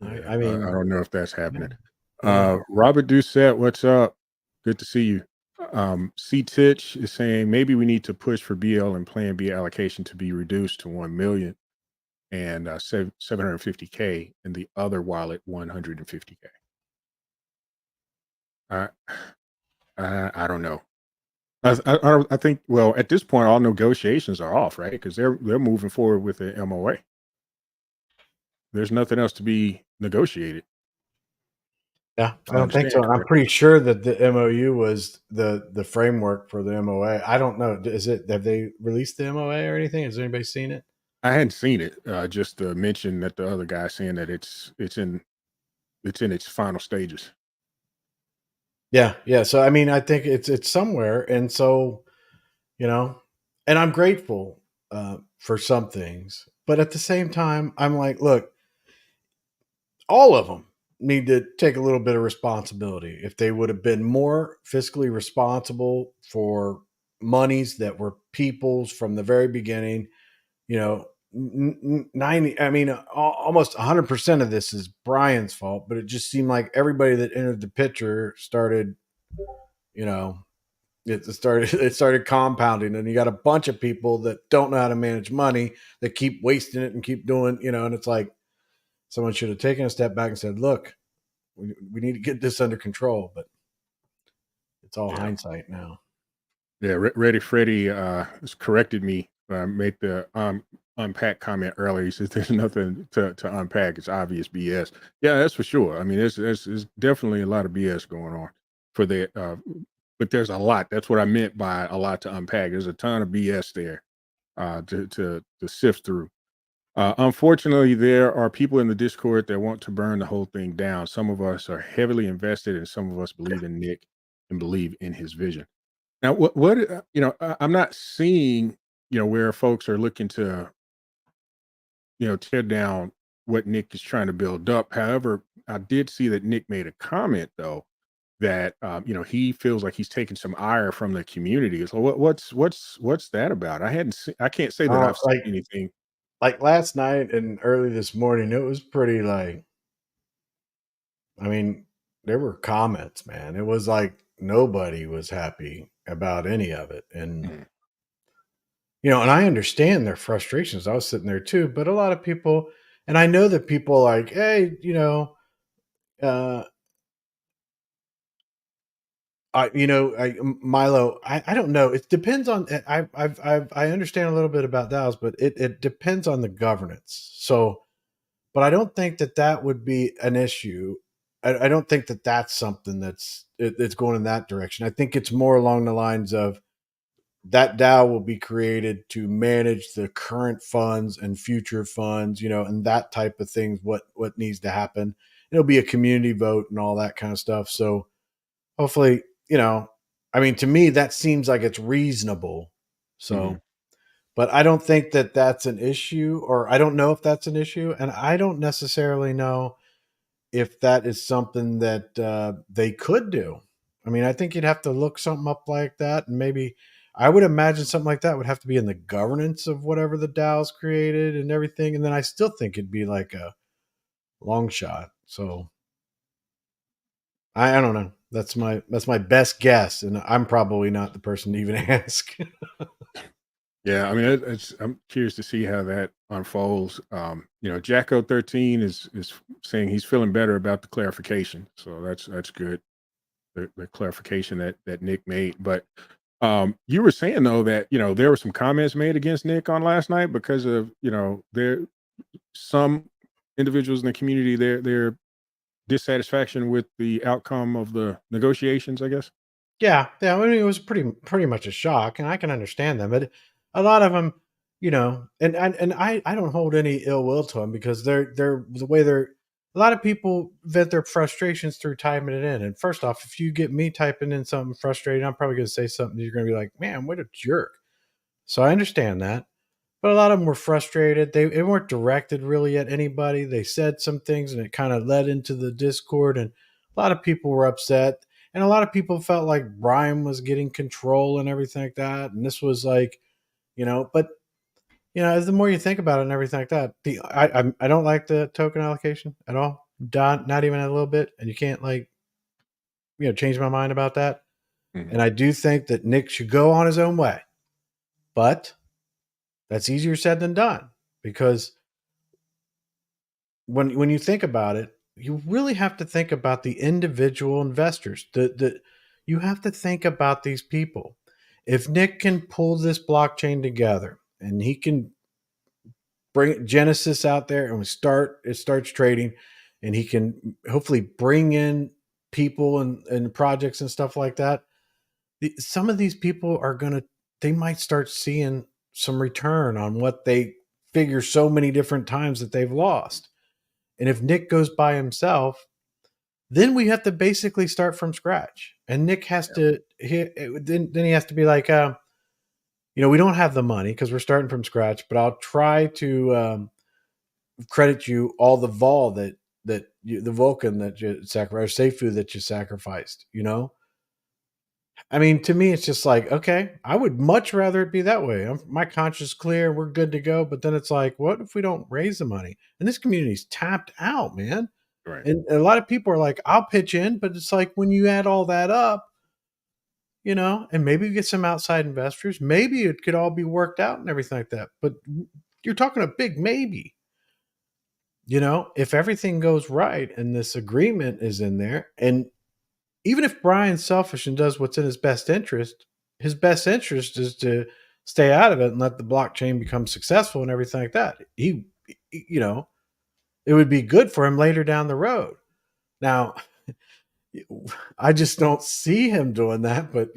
I mean, I don't know if that's happening. Robert Doucette, what's up? Good to see you. C Titch is saying maybe we need to push for BL and Plan B allocation to be reduced to 1 million and 750K, and the other wallet 150K. I don't know. I think, well, at this point, all negotiations are off, right? Because they're moving forward with the MOA. There's nothing else to be negotiated. Yeah, If I don't think so. understand And I'm correctly. pretty sure that the MOU was the framework for the MOA. I don't know. Is it? Have they released the MOA or anything? Has anybody seen it? I hadn't seen it. Just to mention that the other guy saying that it's in its final stages. Yeah, yeah. So I mean, I think it's somewhere, and so you know, and I'm grateful for some things, but at the same time, I'm like, look, all of them need to take a little bit of responsibility. If they would have been more fiscally responsible for monies that were people's from the very beginning, you know, 90, I mean, almost 100% of this is Brian's fault, but it just seemed like everybody that entered the picture started, you know, it started compounding, and you got a bunch of people that don't know how to manage money that keep wasting it and keep doing, and it's like someone should have taken a step back and said, look, we need to get this under control, but it's all Yeah. hindsight now. Yeah, Ready Freddy has corrected me. Made the unpack comment earlier. He says there's nothing to unpack. It's obvious BS. Yeah, that's for sure. I mean, there's definitely a lot of BS going on for the. But there's a lot. That's what I meant by a lot to unpack. There's a ton of BS there to sift through. Unfortunately, there are people in the Discord that want to burn the whole thing down. Some of us are heavily invested, and some of us believe in Nick and believe in his vision. Now, I'm not seeing, where folks are looking to, tear down what Nick is trying to build up. However, I did see that Nick made a comment though that he feels like he's taking some ire from the community. So what's that about? I can't say that I've seen Like anything. last night and early this morning, it was pretty like, I mean, there were comments, man. It was like nobody was happy about any of it. And, Mm, and I understand their frustrations. I was sitting there too, but a lot of people, and I know that people like, hey, uh, Milo, I don't know. It depends on, I understand a little bit about DAOs, but it depends on the governance. So, but I don't think that would be an issue. I don't think that that's something that's going in that direction. I think it's more along the lines of that DAO will be created to manage the current funds and future funds, and that type of things. What needs to happen? It'll be a community vote and all that kind of stuff. So hopefully, I mean, to me, that seems like it's reasonable. mhm. So, but I don't think that that's an issue, or I don't know if that's an issue, and I don't necessarily know if that is something that they could do. I mean, I think you'd have to look something up like that, and maybe I would imagine something like that would have to be in the governance of whatever the DAO's created and everything, and then I still think it'd be like a long shot. So I don't know. That's my best guess, and I'm probably not the person to even ask. Yeah, I mean, I'm curious to see how that unfolds. Jacko 13 is saying he's feeling better about the clarification, so that's good. The clarification that Nick made, but you were saying though that there were some comments made against Nick on last night because of there some individuals in the community their dissatisfaction with the outcome of the negotiations, I guess. Yeah, yeah. I mean, it was pretty much a shock, and I can understand them. But a lot of them, and I don't hold any ill will to them because they're the way they're. A lot of people vent their frustrations through typing it in. And first off, if you get me typing in something frustrating, I'm probably going to say something you're going to be like, "Man, what a jerk." So I understand that. But a lot of them were frustrated. They weren't directed really at anybody. They said some things and it kind of led into the Discord, and a lot of people were upset. And a lot of people felt like Brian was getting control and everything like that. And this was like, but as the more you think about it and everything like that, I don't like the token allocation at all. Not even a little bit. And you can't change my mind about that. Mhm. And I do think that Nick should go on his own way. But that's easier said than done, because when you think about it, you really have to think about the individual investors. You have to think about these people. If Nick can pull this blockchain together and he can bring Genesis out there and it starts trading, and he can hopefully bring in people and projects and stuff like that, some of these people they might start seeing some return on what they figure so many different times that they've lost. And if Nick goes by himself, then we have to basically start from scratch. And Nick has to then he has to be like, we don't have the money because we're starting from scratch, but I'll try to credit you all the vol the Vulcan that you sacrificed, Seifu that you sacrificed. I mean, to me, it's just like, okay, I would much rather it be that way. My conscience clear, we're good to go. But then it's like, what if we don't raise the money? And this community's tapped out, man. Right. And a lot of people are like, I'll pitch in, but it's like when you add all that up, and maybe you get some outside investors, maybe it could all be worked out and everything like that. But you're talking a big maybe. If everything goes right and this agreement is in there, and even if Brian's selfish and does what's in his best interest is to stay out of it and let the blockchain become successful and everything like that. It would be good for him later down the road. Now, I just don't see him doing that, but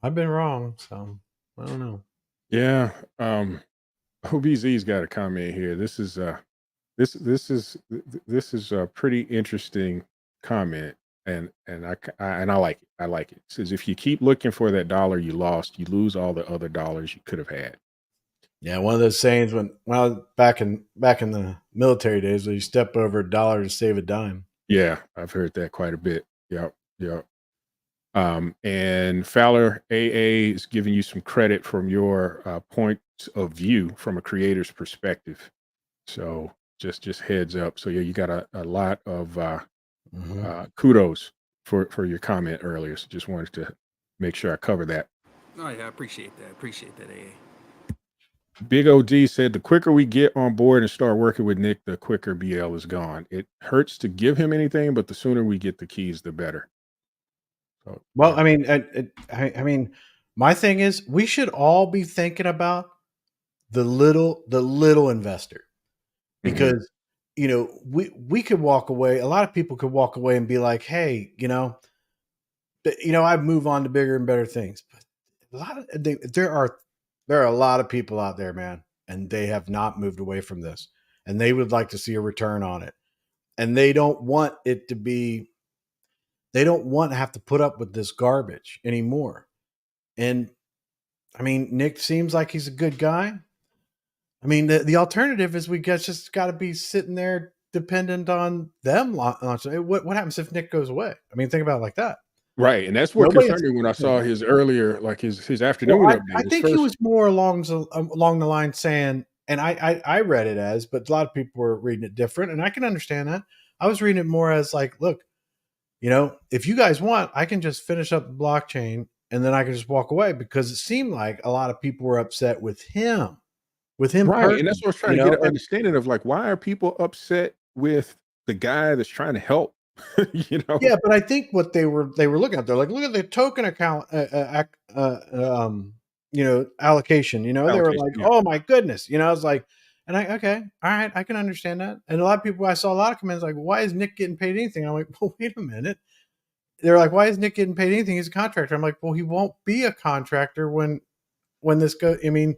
I've been wrong, so I don't know. Yeah. OBZ's got a comment here. This is a pretty interesting comment, and I like it. I like it. It says if you keep looking for that dollar you lost, you lose all the other dollars you could have had. Yeah, one of those sayings when I was back in the military days, where you step over a dollar to save a dime. Yeah, I've heard that quite a bit. Yep. And Fowler AA is giving you some credit from your point of view from a creator's perspective. So just heads up. So yeah, you got a lot of kudos for your comment earlier. So just wanted to make sure I cover that. Oh yeah, I appreciate that, AA. Big OD said the quicker we get on board and start working with Nick, the quicker BL is gone. It hurts to give him anything, but the sooner we get the keys, the better. So, well, yeah. I mean, my thing is we should all be thinking about the little investor, because we could walk away. A lot of people could walk away and be like, hey, I move on to bigger and better things. But there are a lot of people out there, man, and they have not moved away from this, and they would like to see a return on it, and they don't want it to be. They don't want to have to put up with this garbage anymore. And I mean, Nick seems like he's a good guy. I mean, the alternative is we just got to be sitting there dependent on them launching. What happens if Nick goes away? I mean, think about it like that. Right. And that's what concerned me when I saw his earlier, like his afternoon update. I think he was more along the line saying, and I read it as, but a lot of people were reading it different, and I can understand that. I was reading it more as like, look, if you guys want, I can just finish up the blockchain and then I can just walk away, because it seemed like a lot of people were upset with him. Right. And that's what I was trying to get an understanding of, like, why are people upset with the guy that's trying to help? Yeah, but I think what they were looking at, they're like, look at the token account allocation. They were like, oh my goodness. I was like, and okay, all right, I can understand that. And a lot of people, I saw a lot of comments like, why is Nick getting paid anything? I'm like, well, wait a minute. They're like, why is Nick getting paid anything? He's a contractor. I'm like, well, he won't be a contractor when this goes. I mean,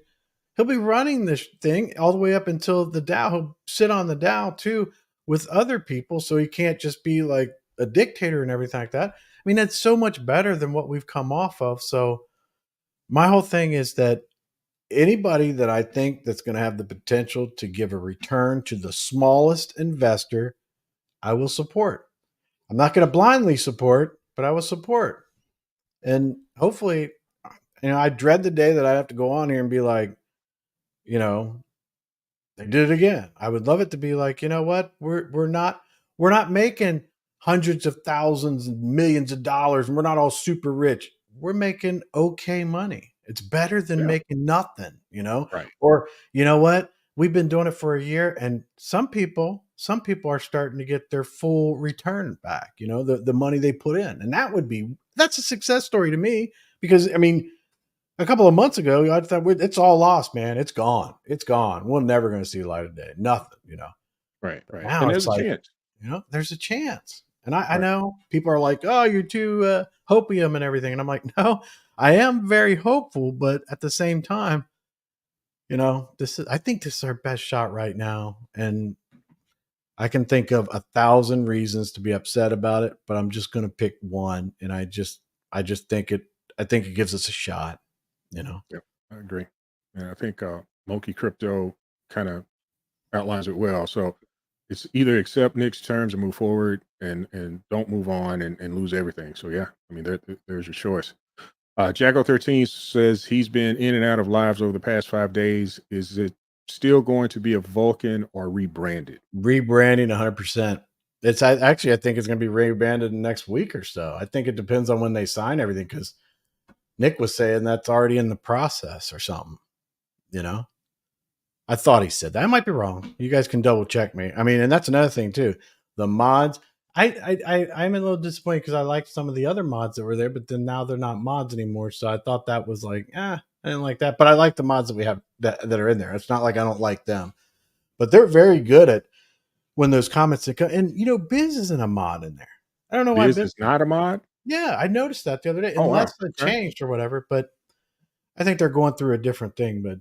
he'll be running this thing all the way up until the DAO. He'll sit on the DAO too with other people, so he can't just be like a dictator and everything like that. I mean, that's so much better than what we've come off of. So my whole thing is that anybody that I think that's going to have the potential to give a return to the smallest investor, I will support. I'm not going to blindly support, but I will support. And hopefully, I dread the day that I have to go on here and be like, they did it again. I would love it to be like, you know what? We're not making hundreds of thousands and millions of dollars, and we're not all super rich. We're making okay money. It's better than making nothing, Right. Or you know what? We've been doing it for a year, and some people are starting to get their full return back, the money they put in. And that's a success story to me, because I mean, a couple of months ago, I thought it's all lost, man. It's gone. It's gone. We're never going to see the light of day. Nothing, Right. Now And there's a chance. There's a chance. And I know people are like, oh, you're too hopium and everything. And I'm like, no, I am very hopeful, but at the same time, I think this is our best shot right now. And I can think of 1,000 reasons to be upset about it, but I'm just going to pick one. And I just think it gives us a shot, Yep, I agree. And I think Monkey Crypto kind of outlines it well. So it's either accept Nick's terms and move forward and don't move on and lose everything. So yeah, I mean, there's your choice. Jacko 13 says he's been in and out of lives over the past 5 days. Is it still going to be a Vulcan or rebranded? Rebranding 100%. I think it's going to be rebranded in the next week or so. I think it depends on when they sign everything, because Nick was saying that's already in the process or something. I thought he said that. I might be wrong. You guys can double check me. I mean, and that's another thing too. The mods. I'm a little disappointed because I liked some of the other mods that were there, but then now they're not mods anymore. So I thought that was like, I didn't like that. But I like the mods that we have that are in there. It's not like I don't like them, but they're very good at when those comments that come. And Biz isn't a mod in there. I don't know why Biz is not a mod. Yeah, I noticed that the other day. Oh, wow. Unless it changed or whatever, but I think they're going through a different thing. But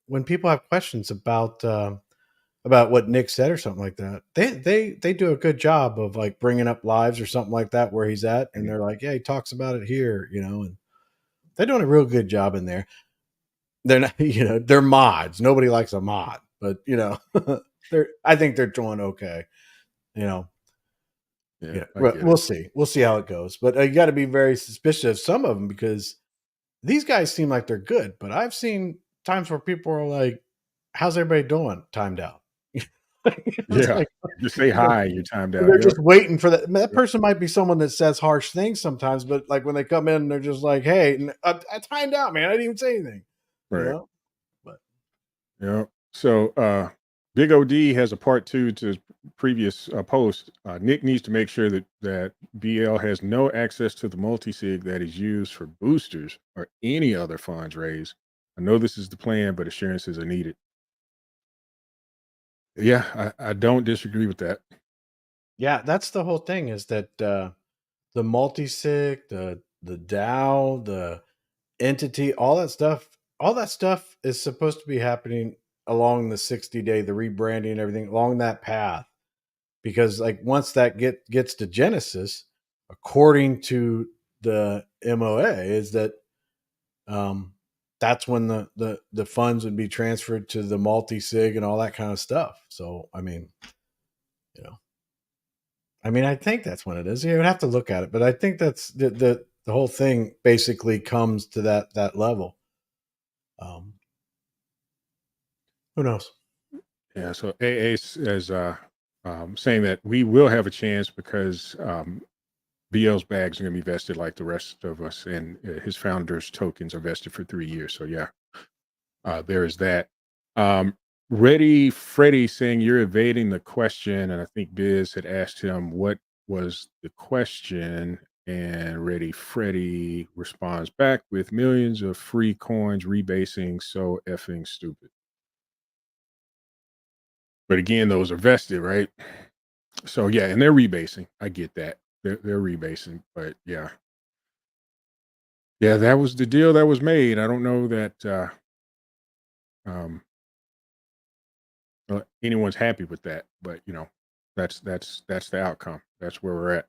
when people have questions about what Nick said or something like that, they do a good job of like bringing up lives or something like that where he's at, and they're like, yeah, he talks about it here, and they're doing a real good job in there. They're not, they're mods. Nobody likes a mod, but I think they're doing okay. Yeah, but we'll see. We'll see how it goes. But you got to be very suspicious of some of them, because these guys seem like they're good. But I've seen times where people are like, "How's everybody doing?" Timed out. Like, just say hi. You're timed out. They're just waiting for that. That person might be someone that says harsh things sometimes, but like when they come in, they're just like, "Hey, I timed out, man. I didn't even say anything." Right. But So Big OD has a part 2 to his previous post. Nick needs to make sure that BL has no access to the multi-sig that is used for boosters or any other funds raised. I know this is the plan, but assurances are needed. Yeah, I don't disagree with that. Yeah, that's the whole thing, is that the multi-sig, the DAO, the entity, all that stuff is supposed to be happening along the 60-day, the rebranding and everything along that path. Because like once that gets to Genesis, according to the MOA, is that that's when the funds would be transferred to the multi-sig and all that kind of stuff. So I mean, I think that's when it is. You would have to look at it, but I think that's the whole thing basically comes to that level. Who knows? Yeah. So AA is saying that we will have a chance because BL's bags are going to be vested like the rest of us, and his founders' tokens are vested for 3 years. So yeah, there is that. Ready Freddy saying you're evading the question, and I think Biz had asked him what was the question, and Ready Freddy responds back with millions of free coins rebasing, so effing stupid. But again, those are vested, right? So yeah, and they're rebasing. I get that. They're rebasing, but yeah. Yeah, that was the deal that was made. I don't know that anyone's happy with that, but that's the outcome. That's where we're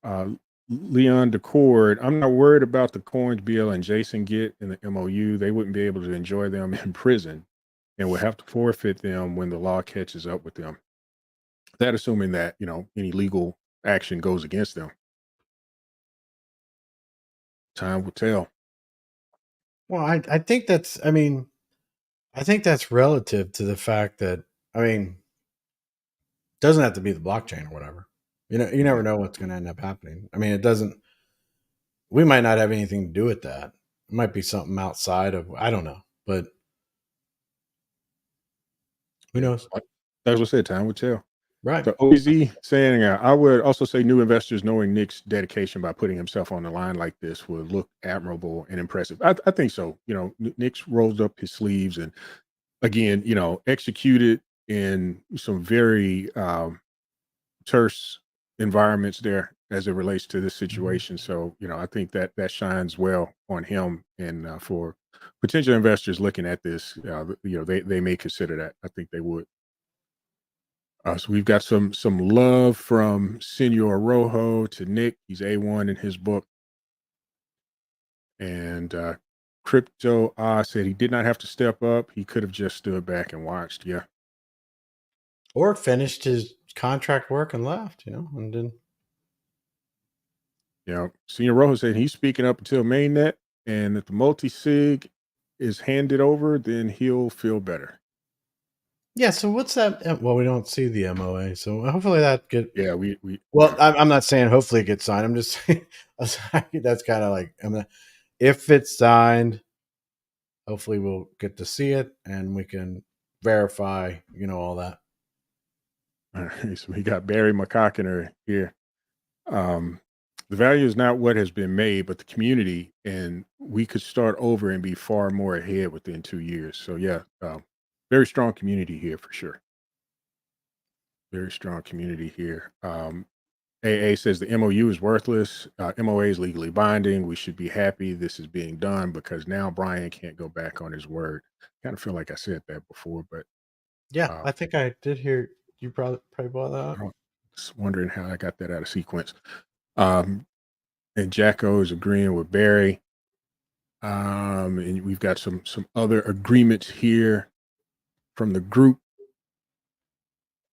at. Leon Decord, I'm not worried about the coins BL and Jason get in the MOU. They wouldn't be able to enjoy them in prison and would have to forfeit them when the law catches up with them. That assuming that, any legal action goes against them. Time will tell. Well, I think that's, I think that's relative to the fact that, it doesn't have to be the blockchain or whatever. You never know what's going to end up happening. It doesn't, we might not have anything to do with that. It might be something outside of, I don't know, but who knows? That's what I said, time will tell. Right. So OZ saying, I would also say new investors knowing Nick's dedication by putting himself on the line like this would look admirable and impressive. I think so. Nick's rolled up his sleeves and again, executed in some very terse environments there as it relates to this situation. So, I think that shines well on him and for potential investors looking at this, they may consider that. I think they would. So we've got some love from Senor Rojo to Nick. He's A1 in his book. And Crypto said he did not have to step up. He could have just stood back and watched. Yeah. Or finished his contract work and left, and then. Senor Rojo said he's speaking up until mainnet, and if the multi-sig is handed over, then he'll feel better. Yeah, so what's that? Well, we don't see the MOA, so hopefully that get. Yeah, we. Well, I'm not saying hopefully it gets signed. I'm just saying that's kind of like if it's signed, hopefully we'll get to see it and we can verify, all that. All right, so we got Barry McCockiner here. The value is not what has been made, but the community, and we could start over and be far more ahead within 2 years. So yeah, very strong community here for sure. Very strong community here. AA says the MOU is worthless. MOA is legally binding. We should be happy this is being done because now Brian can't go back on his word. Kind of feel like I said that before, but yeah, I think I did hear you probably bought that. I'm just wondering how I got that out of sequence. And Jacko is agreeing with Barry. And we've got some other agreements here from the group.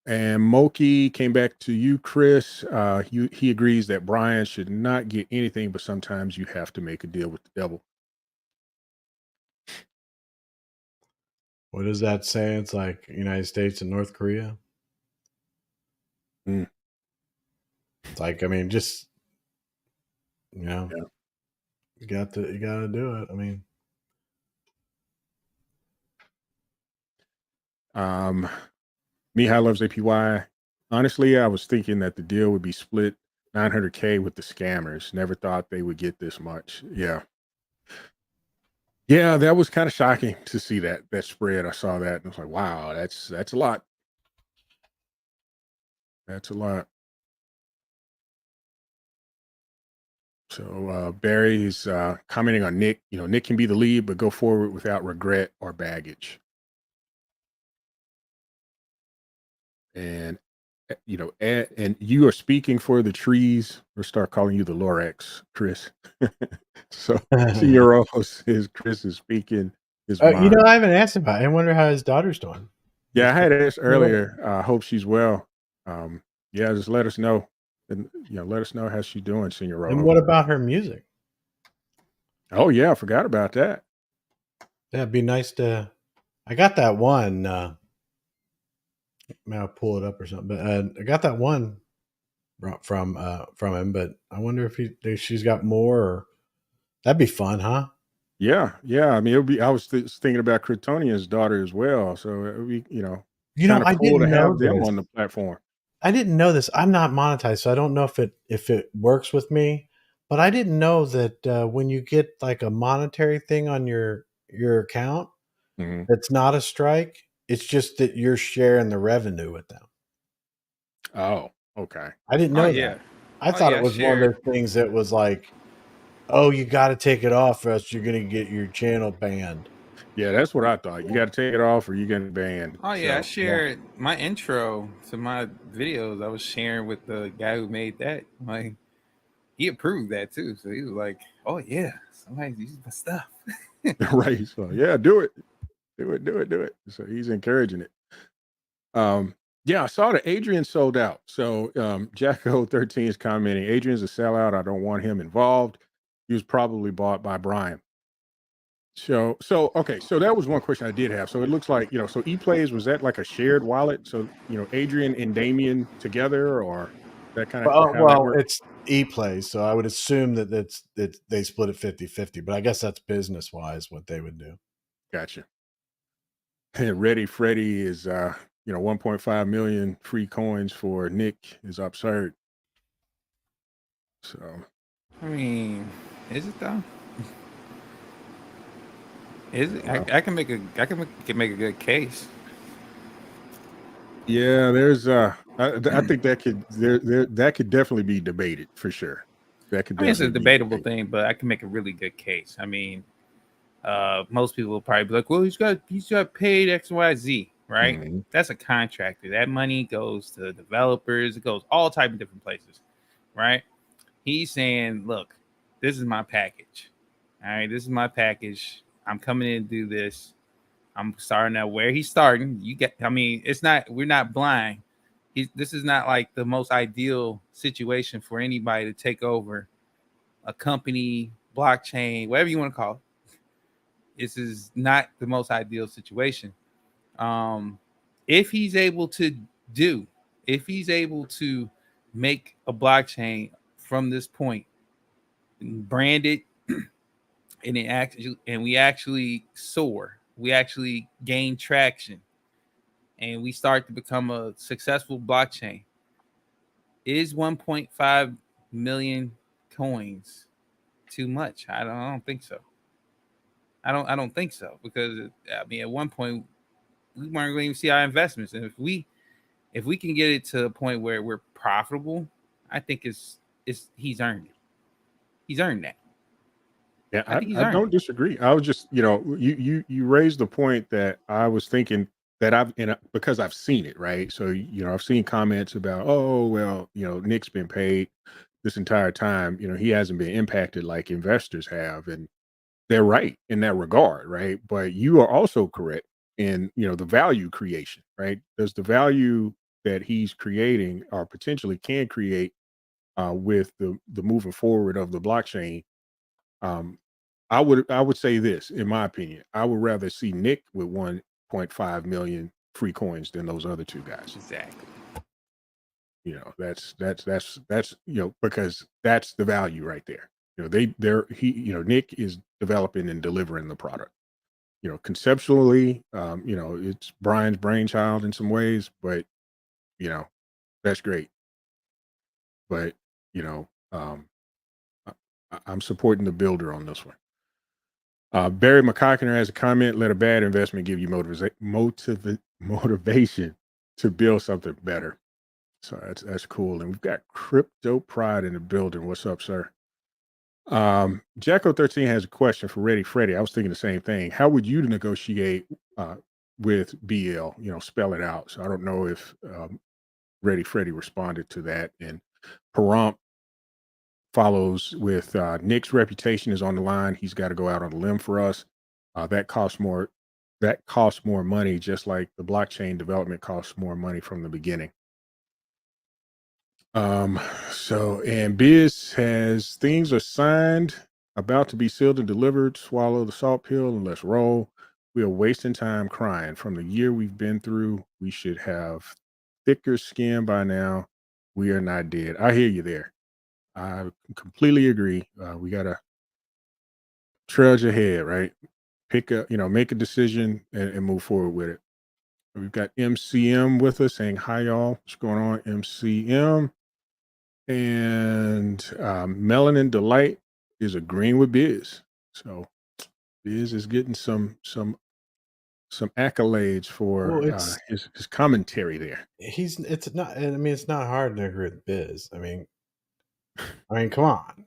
And Moki came back to you, Chris. He agrees that Brian should not get anything, but sometimes you have to make a deal with the devil. What does that say? It's like United States and North Korea. Mm. It's like, just Yeah. you got to do it. Mihai loves APY. Honestly, I was thinking that the deal would be split $900K with the scammers. Never thought they would get this much. Yeah. Yeah, that was kind of shocking to see that spread. I saw that and I was like, wow, that's a lot. That's a lot. So Barry is commenting on Nick. Nick can be the lead, but go forward without regret or baggage. And and you are speaking for the trees. We'll start calling you the Lorex, Chris. So Senor Rojo says Chris is speaking his mind. I haven't asked about it. I wonder how his daughter's doing. Yeah, I had asked earlier. I hope she's well. Yeah, just let us know. And let us know how she's doing, Senor Rojo. And what about her music? Oh yeah, I forgot about that. That'd be nice to. I got that one. I'll pull it up or something. But I got that one from him. But I wonder if she's got more. Or, that'd be fun, huh? Yeah. I mean, it would be. I was thinking about Kryptonian's daughter as well. So it would be, kind of cool to have them on the platform. I didn't know this. I'm not monetized, so I don't know if it works with me. But I didn't know that when you get like a monetary thing on your account, that's not a strike. It's just that you're sharing the revenue with them. Oh, okay. I didn't know that. Yeah. I thought it was one of those things that was like, oh, you got to take it off or else you're going to get your channel banned. Yeah, that's what I thought. You got to take it off or you're getting banned. Oh, yeah. I shared my intro to my videos. I was sharing with the guy who made that. Like, he approved that too. So he was like, oh, yeah, somebody's using my stuff. Right. So, yeah, do it. Do it. So he's encouraging it. Yeah, I saw that Adrian sold out. So Jacko 13 is commenting, Adrian's a sellout. I don't want him involved. He was probably bought by Brian. So okay, so that was one question I did have. So it looks like, so ePlays, was that like a shared wallet? So, Adrian and Damien together, or that kind of well, it's ePlays, so I would assume that they split it 50-50, but I guess that's business wise what they would do. Gotcha. And Ready Freddy is 1.5 million free coins for Nick is absurd. So, I mean, is it though? Is it? Wow. I can make a good case. yeah, there's I think that could definitely be debated for sure. That could I mean, it's a definitely be debatable debated. thing, but I can make a really good case. I mean, most people will probably be like, "Well, he's got paid X, Y, Z, right?" Mhm. That's a contractor. That money goes to developers. It goes all type of different places, right? He's saying, "Look, this is my package. All right, this is my package. I'm coming in to do this. I'm starting at where he's starting. I mean, we're not blind. This is not like the most ideal situation for anybody to take over a company, blockchain, whatever you want to call it. This is not the most ideal situation. If he's able to do, if he's able to make a blockchain from this point, brand it, and we actually soar, we actually gain traction, and we start to become a successful blockchain. Is 1.5 million coins too much? I don't think so. I don't think so, because I mean, at one point we weren't going to see our investments, and if we can get it to a point where we're profitable, I think he's earned it. He's earned that. Yeah, I think he's I earned don't it. disagree. I was just, you raised the point that I was thinking that because I've seen it, right? So, I've seen comments about, oh, well, Nick's been paid this entire time. He hasn't been impacted like investors have, and they're right in that regard, right? But you are also correct in, the value creation, right? There's the value that he's creating or potentially can create with the moving forward of the blockchain. um, I would say this, in my opinion, I would rather see Nick with 1.5 million free coins than those other two guys. Exactly. That's because that's the value right there. Nick is developing and delivering the product. Conceptually, it's Brian's brainchild in some ways, but you know, that's great. But you know, I, I'm supporting the builder on this one. Barry McCockiner has a comment: "Let a bad investment give you motivation to build something better." So that's cool. And we've got Crypto Pride in the building. What's up, sir? Jacko13 has a question for Ready Freddy. I was thinking the same thing. How would you negotiate with BL? Spell it out. So I don't know if Ready Freddy responded to that. And Paramp follows with Nick's reputation is on the line. He's got to go out on a limb for us. That costs more. That costs more money, just like the blockchain development costs more money from the beginning. And Biz has things are signed, about to be sealed and delivered. Swallow the salt pill and let's roll. We are wasting time crying. From the year we've been through, we should have thicker skin by now. We are not dead. I hear you there. I completely agree. We gotta trudge ahead, right? Make a decision and move forward with it. We've got MCM with us saying hi, y'all. What's going on, MCM? And Melanin Delight is agreeing with Biz. So Biz is getting some accolades for Well, it's his commentary there. it's not. I mean, it's not hard to agree with Biz. I mean, come on.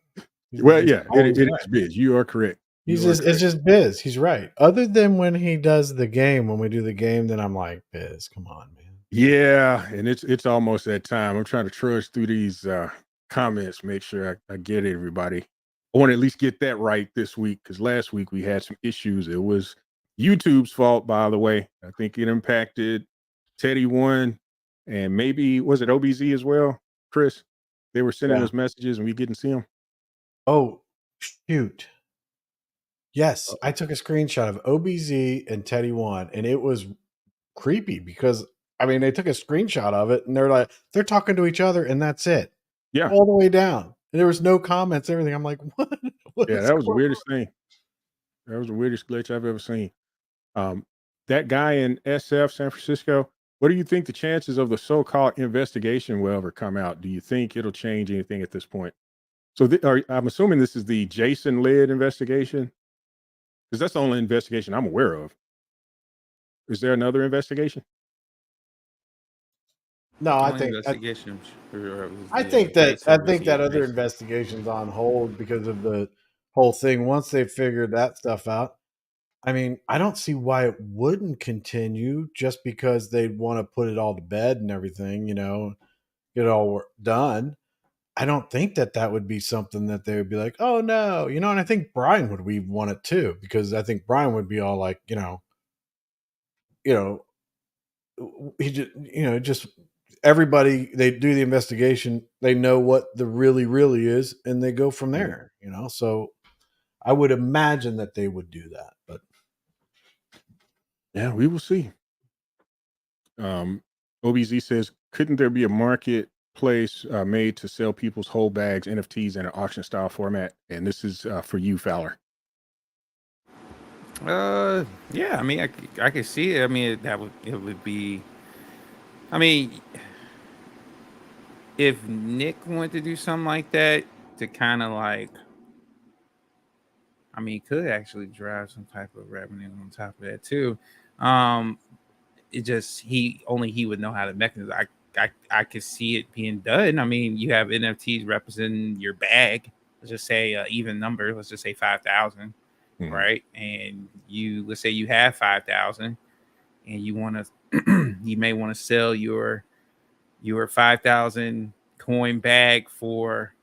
Well, He's yeah, always it right. is Biz. You are correct. He's You are just it's correct. just Biz. He's right. Other than when he does the game, when we do the game, then I'm like, Biz, come on, man. Yeah, and it's almost that time. I'm trying to trudge through these comments, make sure I get it, everybody. I want to at least get that right this week because last week we had some issues. It was YouTube's fault, by the way. I think it impacted Teddy One and maybe was it OBZ as well, Chris? They were sending Yeah. us messages and we didn't see them. Oh, shoot. Yes, Uh-oh. I took a screenshot of OBZ and Teddy One, and it was creepy because they took a screenshot of it and they're talking to each other, and that's it. Yeah, All the way down. And there was no comments, everything. I'm like, what? yeah, that was the weirdest thing. That was the weirdest glitch I've ever seen. That guy in SF, San Francisco, What do you think the chances of the so-called investigation will ever come out? Do you think it'll change anything at this point? So I'm assuming this is the Jason-led investigation, because that's the only investigation I'm aware of. Is there another investigation? No, I Only think investigation. I think that other investigation's on hold because of the whole thing. Once they figured that stuff out, I mean, I don't see why it wouldn't continue just because they'd want to put it all to bed and everything, get it all done. I don't think that would be something that they would be like, oh no, and I think Brian would want it too, because I think Brian would be all like, you know, he just, just everybody, they do the investigation, they know what the really is, and they go from there, So I would imagine that they would do that, but yeah, we will see. OBZ says, couldn't there be a marketplace made to sell people's whole bags, NFTs, in an auction style format? And this is for you, Fowler. Yeah, I mean, I could see it. I mean, it would be. I mean, if Nick wanted to do something like that to kind of like, I mean, could actually drive some type of revenue on top of that too. It just he would know how to mechanism. I could see it being done. I mean, you have NFTs representing your bag. Let's just say even number. Let's just say 5,000, right? And let's say you have 5,000, and you want to, you may want to sell your 5,000 coin bag for,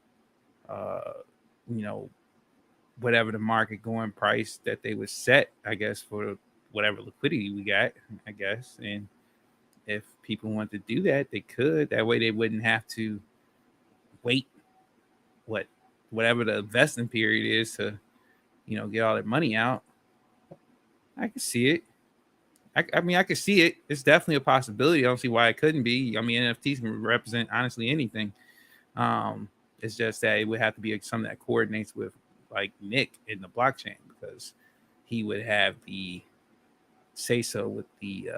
whatever the market going price that they would set, I guess, for whatever liquidity we got, I guess. And if people want to do that, they could. That way they wouldn't have to wait whatever the investing period is to, get all their money out. I can see it. I mean, I could see it. It's definitely a possibility. I don't see why it couldn't be. I mean, NFTs can represent honestly anything. It's just that it would have to be something that coordinates with like Nick in the blockchain, because he would have the say so with the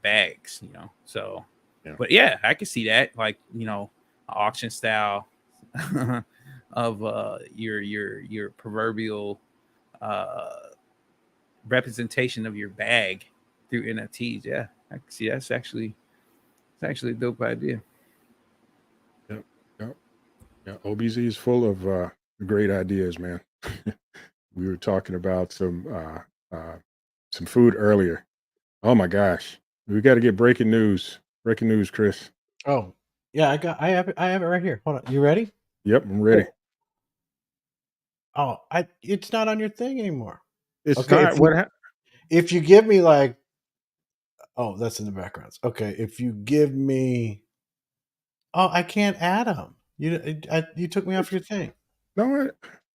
bags, So, yeah. But yeah, I could see that, like, auction style of your proverbial representation of your bag through NFTs. Yeah, I can see it's actually a dope idea. Yeah, OBZ is full of great ideas, man. We were talking about some food earlier. Oh my gosh, we got to get breaking news. Breaking news, Chris. Oh yeah, I have it right here. Hold on, you ready? Yep, I'm ready. Oh, it's not on your thing anymore. It's okay, not. If you give me like, oh, that's in the backgrounds. Okay, if you give me, oh, I can't add them. You took me off your thing. No,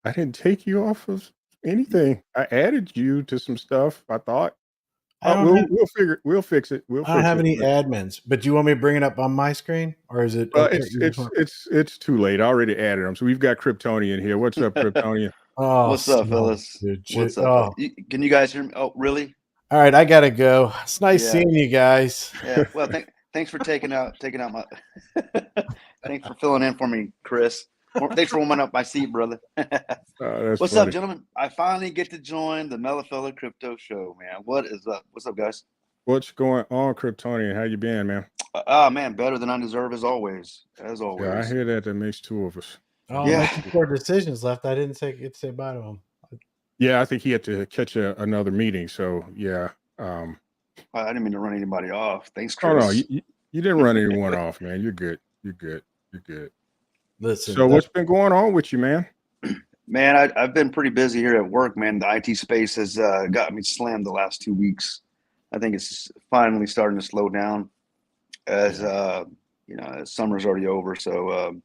I didn't take you off of anything. I added you to some stuff, I thought. We'll fix it. I don't have any admins, but do you want me to bring it up on my screen, or is it? It's too late. I already added them. So we've got Kryptonian here. What's up, Kryptonian? What's up, fellas? What's up? Can you guys hear me? Oh, really? All right, I gotta go. It's nice seeing you guys. Yeah. Well, thanks for taking out my. Thanks for filling in for me, Chris. Thanks for warming up my seat, brother. What's up, gentlemen? I finally get to join the Mellow Fella Crypto Show, man. What is up? What's up, guys? What's going on, Kryptonian? How you been, man? Man, better than I deserve as always. As always. Yeah, I hear that. That makes two of us. Oh, yeah. 4 decisions left. I didn't say bye to him. Yeah, I think he had to catch another meeting. So yeah. I didn't mean to run anybody off. Thanks, Chris. Oh no, you didn't run anyone off, man. You're good. You're good. You're good. Listen. So what's been going on with you, man? Man, I've been pretty busy here at work, man. The IT space has got me slammed the last 2 weeks. I think it's finally starting to slow down as as summer's already over. So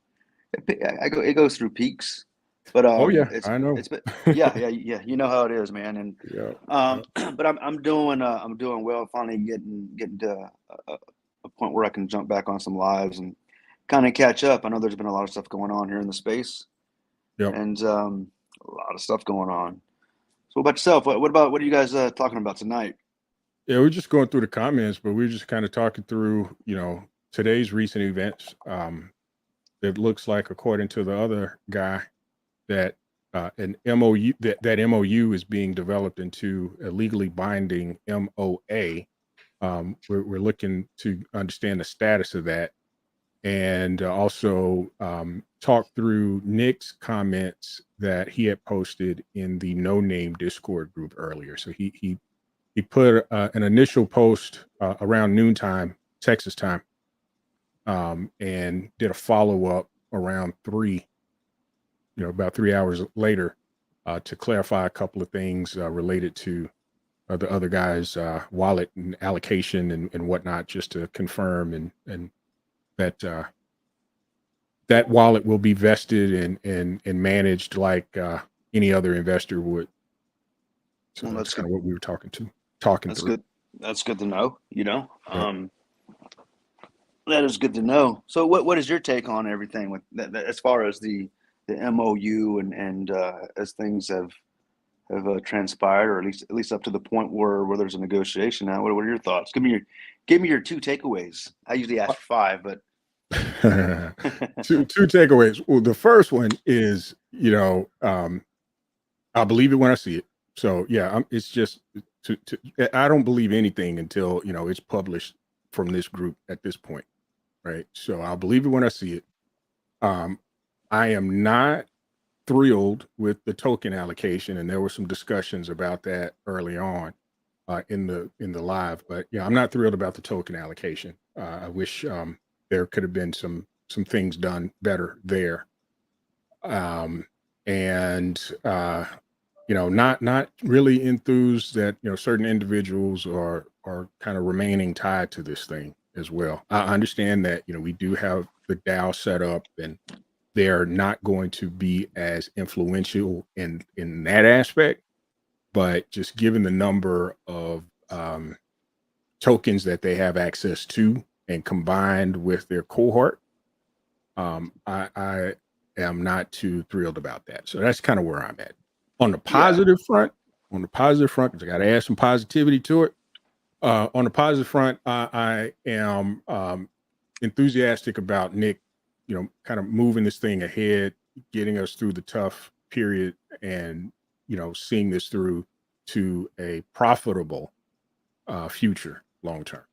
it goes through peaks. But I know. Yeah. You know how it is, man. And but I'm doing well. Finally getting to a point where I can jump back on some lives and kind of catch up. I know there's been a lot of stuff going on here in the space, and a lot of stuff going on. So what about yourself? What are you guys talking about tonight? Yeah, we're just going through the comments, but we're just kind of talking through, today's recent events. It looks like, according to the other guy, that an MOU that MOU is being developed into a legally binding MOA. We're looking to understand the status of that, and also talk through Nick's comments that he had posted in the No Name Discord group earlier. So he put an initial post around noontime Texas time, and did a follow up around 3, about 3 hours later, to clarify a couple of things related to the other guy's wallet and allocation and whatnot, just to confirm and that that wallet will be vested and managed like any other investor would. So Well, that's that's kind good. of what we were talking That's through. good. That's good to know. Yeah. That is good to know. So, what is your take on everything with that as far as the MOU and as things have transpired, or at least up to the point where there's a negotiation now? What are your thoughts? Give me your 2 takeaways. I usually ask for 5, but two takeaways. Well, the first one is, I believe it when I see it. So yeah, it's just I don't believe anything until it's published from this group at this point, right? So I'll believe it when I see it. I am not thrilled with the token allocation, and there were some discussions about that early on in the live. But yeah, I'm not thrilled about the token allocation. I wish there could have been some things done better there. And not really enthused that certain individuals are kind of remaining tied to this thing as well. I understand that we do have the DAO set up, and they're not going to be as influential in that aspect, but just given the number of tokens that they have access to, and combined with their cohort, I am not too thrilled about that. So that's kind of where I'm at. On the positive front, because I got to add some positivity to it. On the positive front, I am enthusiastic about Nick, kind of moving this thing ahead, getting us through the tough period, and seeing this through to a profitable future long term.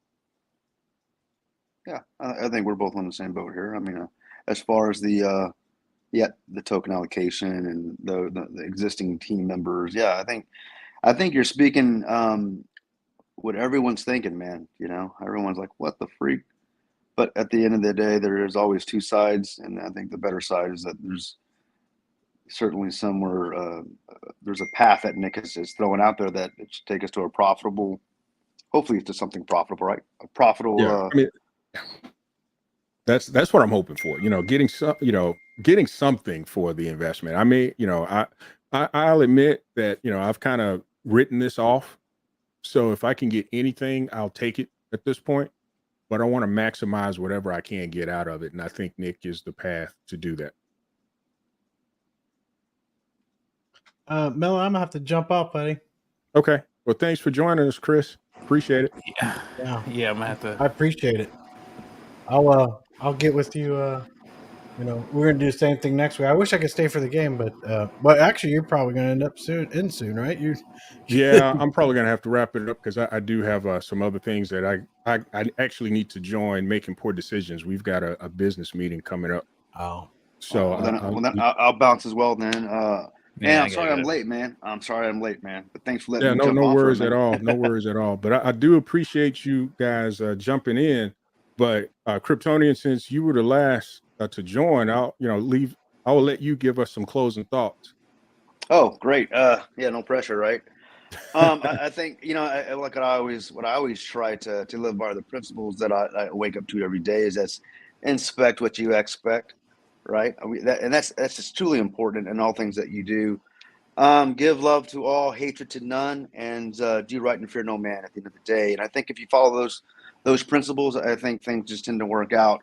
yeah, I think we're both on the same boat here. I mean, as far as the token allocation and the existing team members, yeah, I think you're speaking what everyone's thinking, man. Everyone's like, what the freak? But at the end of the day, there is always 2 sides, and I think the better side is that there's certainly somewhere there's a path that Nick is throwing out there that it should take us to a profitable, hopefully to something profitable, right? A profitable. Yeah, I mean, that's what I'm hoping for. Getting something for the investment. I mean, I'll admit that I've kind of written this off. So if I can get anything, I'll take it at this point. But I want to maximize whatever I can get out of it, and I think Nick is the path to do that. Miller, I'm gonna have to jump off, buddy. Okay. Well, thanks for joining us, Chris. Appreciate it. Yeah, I'm gonna have to. I appreciate it. I'll get with you. We're gonna do the same thing next week. I wish I could stay for the game, but actually, you're probably gonna end up soon, right? Yeah, I'm probably gonna have to wrap it up because I do have some other things that I actually need to join making poor decisions. We've got a business meeting coming up. Oh, So then I'll bounce as well. Then, Yeah, I'm sorry I'm late, man. But thanks for letting yeah, me jump no on for a worries at minute. all. No worries at all. But I do appreciate you guys jumping in. But Kryptonian, since you were the last to join, I'll let you give us some closing thoughts. Oh, great. Yeah, no pressure, right? I think like what I always try to live by the principles that I wake up to every day is that's inspect what you expect, right? That's just truly important in all things that you do. Give love to all, hatred to none, and do right and fear no man at the end of the day. And I think if you follow those principles, I think things just tend to work out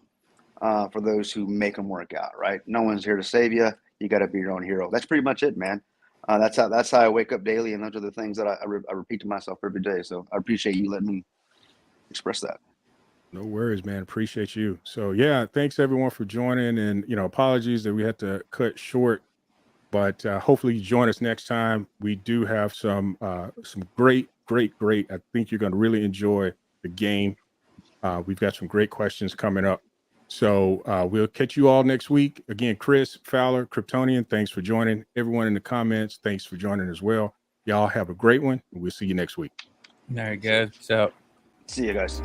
for those who make them work out, right? No one's here to save you. You got to be your own hero. That's pretty much it, man. That's how I wake up daily, and those are the things that I repeat to myself every day. So I appreciate you letting me express that. No worries, man. Appreciate you. So yeah, thanks everyone for joining, and apologies that we had to cut short, but hopefully you join us next time. We do have some great. I think you're going to really enjoy the game. We've got some great questions coming up. So we'll catch you all next week. Again, Chris, Fowler, Kryptonian, thanks for joining. Everyone in the comments, thanks for joining as well. Y'all have a great one, and we'll see you next week. All right, guys. So. See you guys.